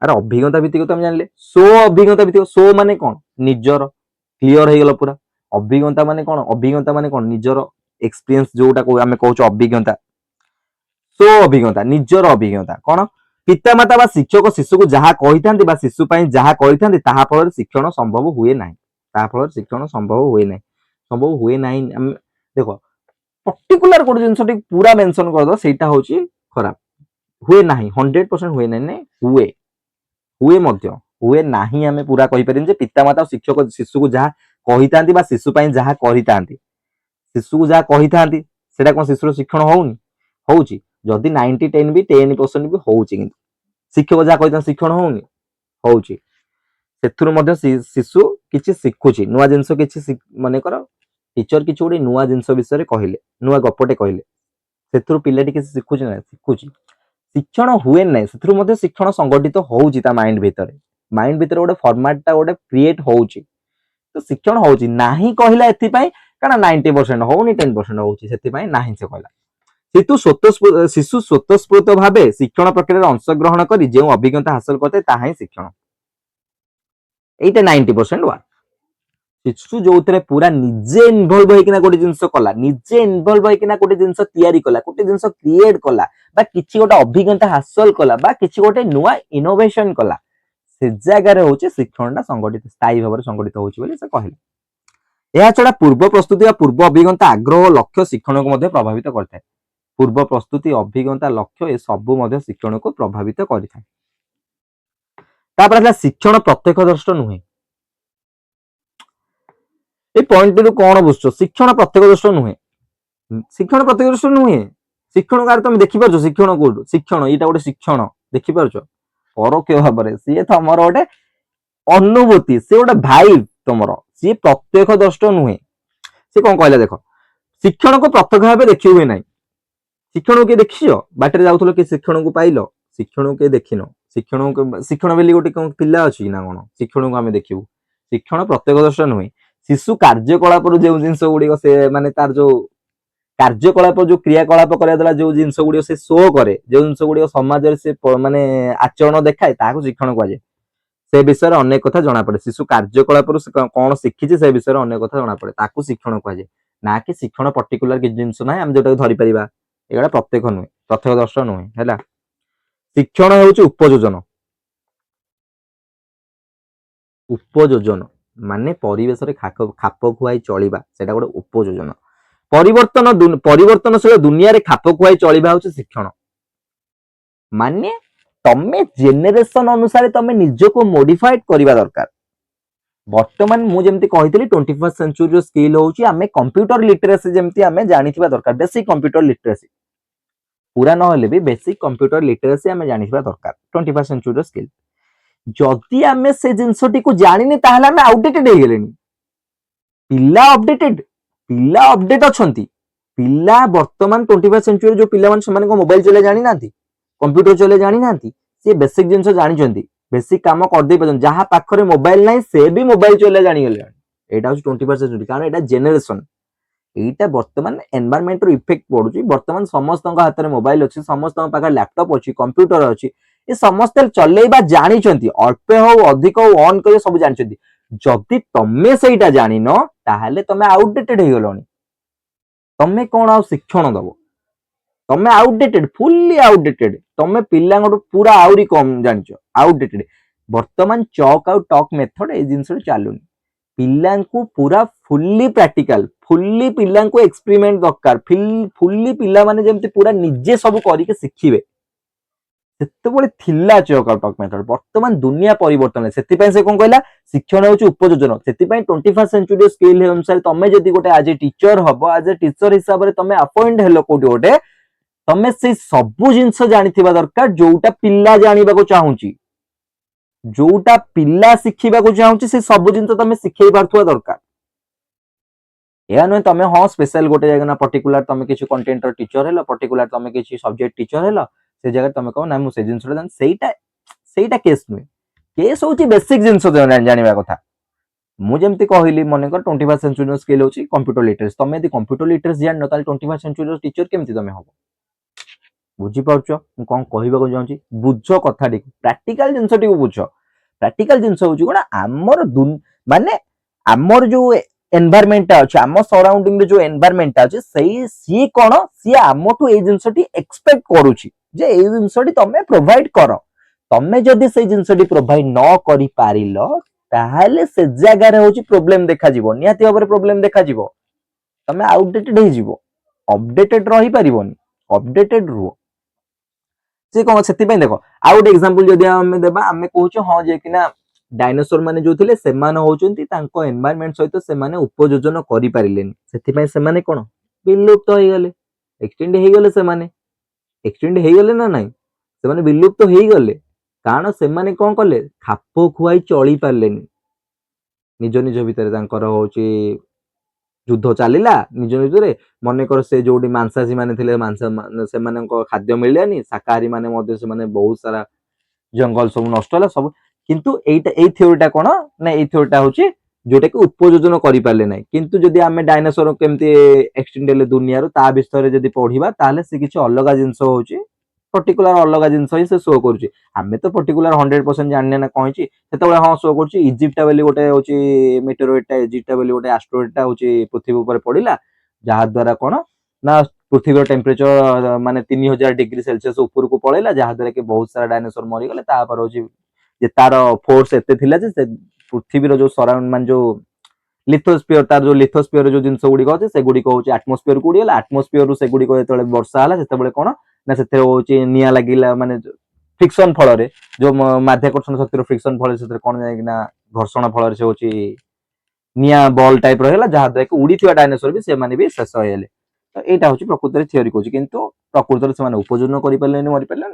ଆରେ ଅଭିଜ୍ଞତା ଭିତ୍ତିକ ତ ଆମେ ଜାଣିଲେ, ସ୍ୱ ଅଭିଜ୍ଞତା ଭିତ୍ତିକ, ସ୍ୱ ମାନେ କଣ, ନିଜର। କ୍ଲିୟର ହେଇଗଲା ପୁରା। ଅଭିଜ୍ଞତା ମାନେ କଣ, ଅଭିଜ୍ଞତା ମାନେ କଣ, ନିଜର ଏକ୍ସପିରିଏନ୍ସ, ଯୋଉଟା ଆମେ କହୁଛୁ ଅଭିଜ୍ଞତା। ସ୍ୱ ଅଭିଜ୍ଞତା, ନିଜର ଅଭିଜ୍ଞତା। କଣ, ପିତାମାତା ବା ଶିକ୍ଷକ ଶିଶୁକୁ ଯାହା କହିଥାନ୍ତି ବା ଶିଶୁ ପାଇଁ ଯାହା କରିଥାନ୍ତି, ତାହା ଫଳରେ ଶିକ୍ଷଣ ସମ୍ଭବ ହୁଏ ନାହିଁ। ସମ୍ଭବ ହୁଏ ନାହିଁ। ଆମେ ଦେଖ ପର୍ଟିକୁଲାର ଗୋଟେ ଜିନିଷଟି ପୁରା ମେନସନ କରିଦବ, ସେଇଟା ହଉଛି ଖରାପ। ହୁଏ ନାହିଁ, 100% ହୁଏ ନାହିଁ, ହୁଏ ମଧ୍ୟ, ହୁଏ ନାହିଁ ଆମେ ପୁରା କହିପାରିନି ଯେ ପିତାମାତା ଶିକ୍ଷକ ଶିଶୁକୁ ଯାହା କହିଥାନ୍ତି ବା ଶିଶୁ ପାଇଁ ଯାହା କରିଥାନ୍ତି, ଶିଶୁକୁ ଯାହା କହିଥାନ୍ତି, ସେଇଟା କଣ ଶିଶୁର ଶିକ୍ଷଣ ହଉନି? ହଉଛି। जदि 90-10 भी 10% भी होउची किंतु शिक्षक जहाँ कहते शिक्षण होउनी होउची सेथुरु मध्य शिशु किछि शिखुची नुआ जिंस किछि माने कर टीचर किछि गोटे नुआ जिंस विषय कहले नुआ गपटे कहले सेथुरु पिलाटी किछि शिखुची ना शिखुची शिक्षण हुए ना सेथुरु मध्य शिक्षण संगठित होउची ता माइंड भितर गोटे फॉर्मेट ता गोटे क्रिएट होउची तो शिक्षण होउची नाही कहला एथि पई कारण 90% होउनी 10% होउची सेथि पई नाही से कहला शिशु स्वतःस्फूर्त भावे शिक्षण प्रक्रिया अंशग्रहण करी जो अभिज्ञता हासिल करते ताहा ही शिक्षण एटा 90% वा शिशु जो पूरा निजे इनवॉल्व होइकिना गोटे जिंस कला निजे इनवॉल्व होइकिना गोटे जिंस तैयारी कला गोटे जिंस क्रिएट कला बा किछि गोटे अभिज्ञता हासिल कला बा किछि गोटे नुआ इनोवेशन कला से जगह होचे शिक्षणटा संगठित स्थायी भाव संगठित होची बोली से कहले यह छड़ा पूर्व प्रस्तुति या पूर्व अभिज्ञता आग्रह और लक्ष्य शिक्षण को मध्य प्रभावित करता है पूर्व प्रस्तुति अभिज्ञता लक्ष्य ए सब मध्य शिक्षण को प्रभावित करता है तापर शिक्षण प्रत्यक्ष दृष्ट नुहे ए पॉइंट रु कौन बुझ शिक्षण प्रत्यक्ष दृष्ट नुहे शिक्षण प्रत्यक्ष दृष्ट नुहे शिक्षण कार तुम देखि पारछो शिक्षण कोड शिक्षण एटा गोटे शिक्षण देखि पारछो परोक्ष भाव में सी तमर गोटे अनुभूति सी गोटे भाइब तुमर सी प्रत्यक्ष दृष्ट नुहे सी कौन कहला देख शिक्षण को प्रत्यक्ष भाव देखि हुए ना शिक्षण के देखियो बाटर जाउथलो कि शिक्षण को पाइलो शिक्षण के देखिनो शिक्षण बेली गोटे पिला अछि ना कोन शिक्षण को आमे देखिबू शिक्षण प्रत्यक्ष दृष्ट नुहे शिशु कार्यकलाप जो जिनस गुड़िक से माने तार जो कार्यकलाप जो क्रियाकलाप करा जो जिनस गुड़िक से शो करे जो जिनस गुड़िक समाज से माने आचरण देखाए ताको शिक्षण कहुए से विषय अनेक कथा जना पड़े शिशु कार्यकलाप कौन शिखी से विषय अनेक कथा जना पड़े ताको शिक्षण कहुए ना कि शिक्षण पर्टिकुलर किसी जिनस ना आम जो धरी पारिबा एगुड़ा प्रत्यक्ष नुहे प्रत्यक्ष दर्शन नुहे है शिक्षण हूँ उपयोजन उपयोजन माने परिवेश रे खाप खुआई चलिबा सेटा गोटे उपयोजन परिवर्तनशील दुनिया रे खाप खुआई चलिबा होचे शिक्षण माने तमे जेनेरेशन अनुसार तमे निजको मॉडिफाइड करबा दरकार वर्तमान मु जेमती कहितली 21st सेंचुरी रो स्किल होची आमे कंप्यूटर लिटरेसी जेमती आमे जानिथिबा दरकार बेसिक कंप्यूटर लिटरेसी पूरा न होले भी बेसिक कंप्यूटर लिटरेसी आमे जानिथिबा दरकार 21st सेंचुरी रो स्किल जदि आमे से जिंसटी को जानिनी ताहले आमे आउटडेटेड हे गेलेनी पिला अपडेट अछंती पिला वर्तमान 21st सेंचुरी जो पिला मान समान को मोबाइल चले जानि नांती कंप्यूटर चले जानि नांती से बेसिक जिंस जानि चंती बेसिक काम कर दे पजन जहां पाखरे मोबाइल नाही से भी मोबाइल चले जानि गेले एटा 21st सेंचुरी कारण एटा जेनरेशन एटा वर्तमान एनवायरनमेंट रो इफेक्ट पडुची वर्तमान समस्त हाथ में मोबाइल अच्छी समस्त पाखे लैपटॉप अच्छी कंप्यूटर अच्छी ये समस्त चलेबा जानी अल्प हो अधिक हो ऑन कर सब जानी जदि तमे सेटा जानी न ताहले तमे आउटडेटेड हो गलनी तमे कौन आ शिक्षण दबो तमे आउटडेटेड फुल्ली आउटडेटेड तमे पिला पूरा आउरी कम जानिछ आउटडेटेड वर्तमान चॉक आउट टॉक मेथड ए जिंस चालुनी पिला को पूरा फुल्ली प्रैक्टिकल फुल्ली पिला को एक्सपेरिमेंट दरकार फुल्ली पिला माने जेमती पूरा निजे सब करके शिखिबे सेतेबेले थिला चॉक आउट टॉक मेथड वर्तमान दुनिया परिवर्तन है सेति पय से कोन कहला शिक्षण होची उपयोजन सेति पय 21st सेंचुरी स्किल अनुसार तमे जदी गोटे आज टीचर हबो आज टीचर हिसाब रे तमे अपॉइंट हेलो कोटी गोटे तमे से सब जिंस जानिथिबा दरकार जोटा पिल्ला जानिबा को चाहूची जोटा पिल्ला शिखिबा को चाहूची से सब जिंस तमे शिखै पारथुवा दरकार या न तमे हां स्पेशल गोटे जगह ना पर्टिकुलर तमे किछि कंटेंट रो टीचर हेलो पर्टिकुलर तमे किछि सब्जेक्ट टीचर हेलो से जगह तमे कहो ना मु से जिंस जान सेटा केस नुहे केस होची बेसिक जिंस जानिबा कथा मु जेमती कहली मने कर 21st सेंचुरी स्किल होची कंप्यूटर लिटरेसी तमे यदि कंप्यूटर लिटरेसी जान न ताल 21st सेंचुरी टीचर केमती तमे हो बुझी पाउछो मु कोन कहिबा को जाउची बुझो कथा टी प्रैक्टिकल जिंस टी को बुझो प्रैक्टिकल जिंस होची कोना हमर माने हमर जो एनवायरनमेंट अछि हम सराउंडिंग रे जो एनवायरनमेंट अछि सही सी कोन सी हमटू ए जिंस टी एक्सपेक्ट करूची जे ए जिंस टी तमे प्रोवाइड करो तमे जदी से जिंस टी प्रोवाइड न करि पारिलो ताहाले से जगह रे होची प्रॉब्लम देखा जीवो नियाती ओवर प्रॉब्लम देखा जीवो तमे आउटडेटेड हे जीवो अपडेटेड रही पारिबोनी अपडेटेड रुओ से कोन सेति पय देखो आउट एग्जांपल जदी हम देबा हमें कहूचो हां जे कि ना डायनासोर माने जो थिले से माने होचंती तांको एनवायरनमेंट सहित से माने उपयोजन करि पारिलेनी सेति पय से माने कोन विलुप्त होई गेले एक्सटेंड होई गेले से माने एक्सटेंड ହେଇଗଲେ ନା ନାଇଁ ସେମାନେ ବିଲୁପ୍ତ ହେଇଗଲେ କାରଣ ସେମାନେ କଣ କଲେ ଖାପ ଖୁଆଇ ଚଳି ପାରିଲେନି ନିଜ ନିଜ ଭିତରେ ତାଙ୍କର ହଉଛି ଯୁଦ୍ଧ ଚାଲିଲା ନିଜ ନିଜରେ ମନେକର ସେ ଯୋଉଠି ମାଂସାସୀ ମାନେ ଥିଲେ ସେମାନଙ୍କ ଖାଦ୍ୟ ମିଳିଲାନି ଶାକାହାରୀ ମାନେ ମଧ୍ୟ ସେମାନେ ବହୁତ ସାରା ଜଙ୍ଗଲ ସବୁ ନଷ୍ଟ ହେଲା ସବୁ କିନ୍ତୁ ଏଇ ଥିଓରିଟା କଣ ନା ଏଇ ଥିଓରିଟା ହଉଛି ଯୋଉଟା କି ଉପଯୋଜନ କରିପାରିଲେ ନାହିଁ କିନ୍ତୁ ଯଦି ଆମେ ଡାଇନୋସର କେମିତି ଏକ୍ସଟିଣ୍ଡ ହେଲେ ଦୁନିଆରୁ ତା ବିଷୟରେ ଯଦି ପଢିବା ତାହେଲେ ସେ କିଛି ଅଲଗା ଜିନିଷ ହଉଛି पर्टिकुलर अलग जिनस ही से शो करुच्ची आम तो पर्टिकुलर 100% जाने ना कहीं से हाँ शो कर इजिप्टा बोली गोटे हूँ मेटेरोइडा इजिप्टा बोली गोटे आस्ट्रोइडा हूँ पृथ्वी ऊपर पड़ा जहाँ द्वारा कौन ना पृथ्वी टेम्परेचर माने 3000 डिग्री सेल्सियस ऊपर को पड़ेगा जहाँ द्वारा कि बहुत सारा डायनासोर मरीगले हूँ तार फोर्स एत पृथ्वी जो सराउंड मान जो लिथोस्फीयर तार जो लिथोस्फीयर जो जिन गुड़िक अच्छे से गुड़िक हूँ आटमोस्फीयर को उड़ीगला आटमोस्फीयर से गुड़िक जो वर्षा है से कौन ना से हूँ निआ लगिला माने फ्रिक्शन फल जो माध्याकर्षण शक्ति फ्रिक्शन फल से कौन जाइना घर्षण फल से हूँ निआ बल टाइप रहा जहाँ द्वारा कि उड़ी डायनासोर भी से शेष होले तो यहाँ हूँ प्रकृत थीओरी कौन कितु प्रकृत से उपयोजन कर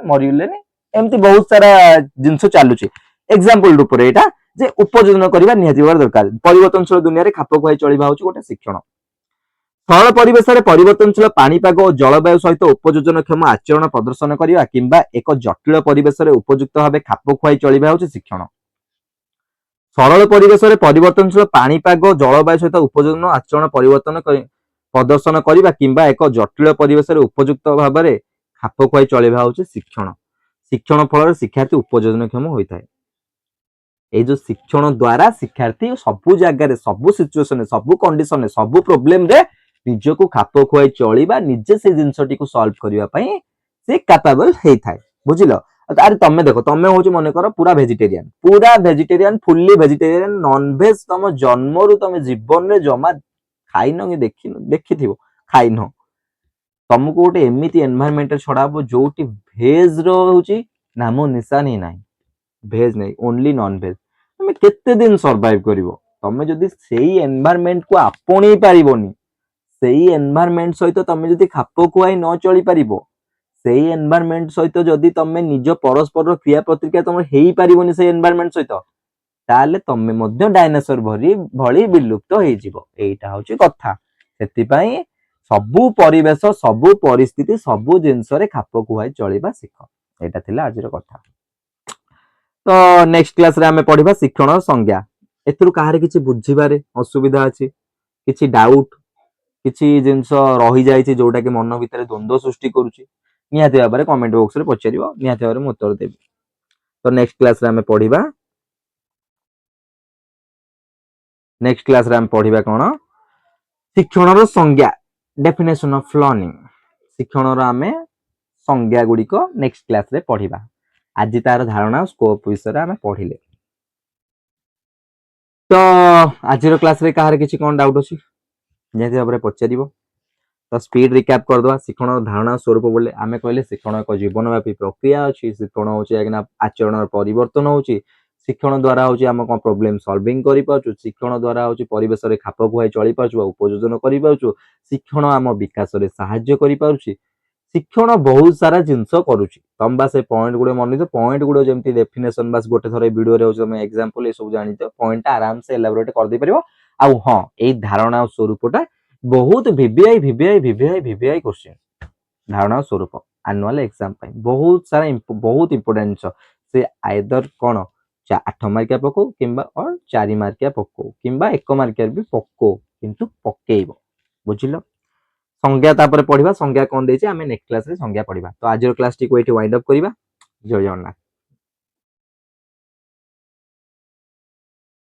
मरले एमती बहुत सारा जिनस चलुची एग्जांपल रूप में यहाँ जे उपयोजन करने निहाती दरकार परिवर्तनशील दुनिया रे खाप खुआई चलिबा होची गोटे शिक्षण स्थल परिवेश रे परिवर्तनशील पाणीपाग और जलवायु सहित उपयोजनक्षम आचरण प्रदर्शन करने किंबा एक जटिल परिवेश रे उपयुक्त भाव खाप खुआई चलिबा होची शिक्षण सरल परिवेश रे परिवर्तनशील पाणीपाग जलवायु सहित उपयोजन आचरण परिवर्तन प्रदर्शन करने किंबा एक जटिल परिवेश रे उपयुक्त भाव खाप खुआई चलिबा होची शिक्षण शिक्षण फल शिक्षार्थी उपयोजनक्षम होता है ये जो शिक्षण द्वारा शिक्षार्थी सबु जगार सबु सिचुएशन सबु कंडीशन सबु प्रोब्लेम रे निजको खाप खुआई चलिबा निजे से जिनसटी को सॉल्व करने से कैपेबल होता है बुझिल अरे तमे देखो तमे हूँ मन कर पूरा वेजिटेरियन फुल्ली वेजिटेरियन नॉनवेज तुम जन्म रु तुम जीवन में जमा खाइन कि देखि खाइन तुमको गोटे एमती एनवायरमेंट छड़ा जो भेज रोचे नाम निशान ही ना भेज नहीं ओनली नॉन भेज तुम केते दिन सर्वाइव करिवो तमे जदी सेही एनवायरमेंट को आपणी पारिबोनी सेही एनवायरमेंट सहित तमे जदी खाप खुआई न चली पारिबो सेही एनवायरमेंट सहित जदी तमे निज परस्पर क्रिया प्रतिक्रिया तमे हेई पारिबोनी सेही एनवायरमेंट सहित ताले तमे मध्य डायनासोर भली विलुप्त होई जिवो एटा होची कथा सेति पई सबु परिवेश सबु परिस्थिति सबु जिंस रे खाप खुआई चलीबा सिख एटा थिला आजिर कथा तो नेक्स्ट क्लास रे हमें पढ़िबा शिक्षण संज्ञा एथुरु काहारे किछि बुझिबारे असुविधा अछि किछि डाउट किछि जिंस रही जाइछि जोटा कि मन भितर द्वंद्व सृष्टि करूछि निहाती भाबरे कमेंट बॉक्स रे पछारिबो निहाती भाबरे म उत्तर देबी तो नेक्स्ट क्लास रे हमें पढ़िबा नेक्स्ट क्लास रे हम पढ़िबा कोन शिक्षण रो संज्ञा डेफिनेशन ऑफ लर्निंग शिक्षण रो हमें संज्ञा गुडी को नेक्स्ट क्लास रे पढ़िबा आज तार धारणा स्कोप विषय आम पढ़िले तो आज क्लास रे कहार किछि कोन डाउट अछि निहाती भाबरे पछारिबो तो स्पीड रिकैप कर दवा शिक्षण धारणा स्वरूप बोले आमे कहले शिक्षण एक जीवनव्यापी प्रक्रिया अछि शिक्षण होछि एकना आचरण परिवर्तन होछि शिक्षण द्वारा होछि हम कोन प्रॉब्लम सॉल्विंग करि पाछु शिक्षण द्वारा होछि परिवेश रे खाप खुआई चली पाछु उपयोजन करि पाछु शिक्षण हम विकास रे सहाय्य करि पाछु शिक्षण बहुत सारा जिनस करूची तुम बस पॉइंट गुड़े मन पॉइंट गुड़े जमी डेफिनेशन बस गोटे थर वीडियो रे तुम एग्जांपल ये सब जानी पॉइंट आराम से एलाबोरेट कर दे परिबो आ हां ए धारणा स्वरूपटा बहुत VVI VVI VVI VVI question धारणा स्वरूप एनुअल एग्जाम बहुत सारा बहुत इंपोर्टेंट से आइदर कौन 8 मार्किया पको किंबा और 4 मार्किया पको किंबा 1 मार्किया भी पको किंतु पकेइबो बुझिलो संज्ञा तापर पढ़िबा संज्ञा कोन देछि आमे नेक्स्ट क्लास रे संज्ञा पढ़िबा तो आज क्लास टी को एठी वाइंड अप करिबा जय जगन्नाथ।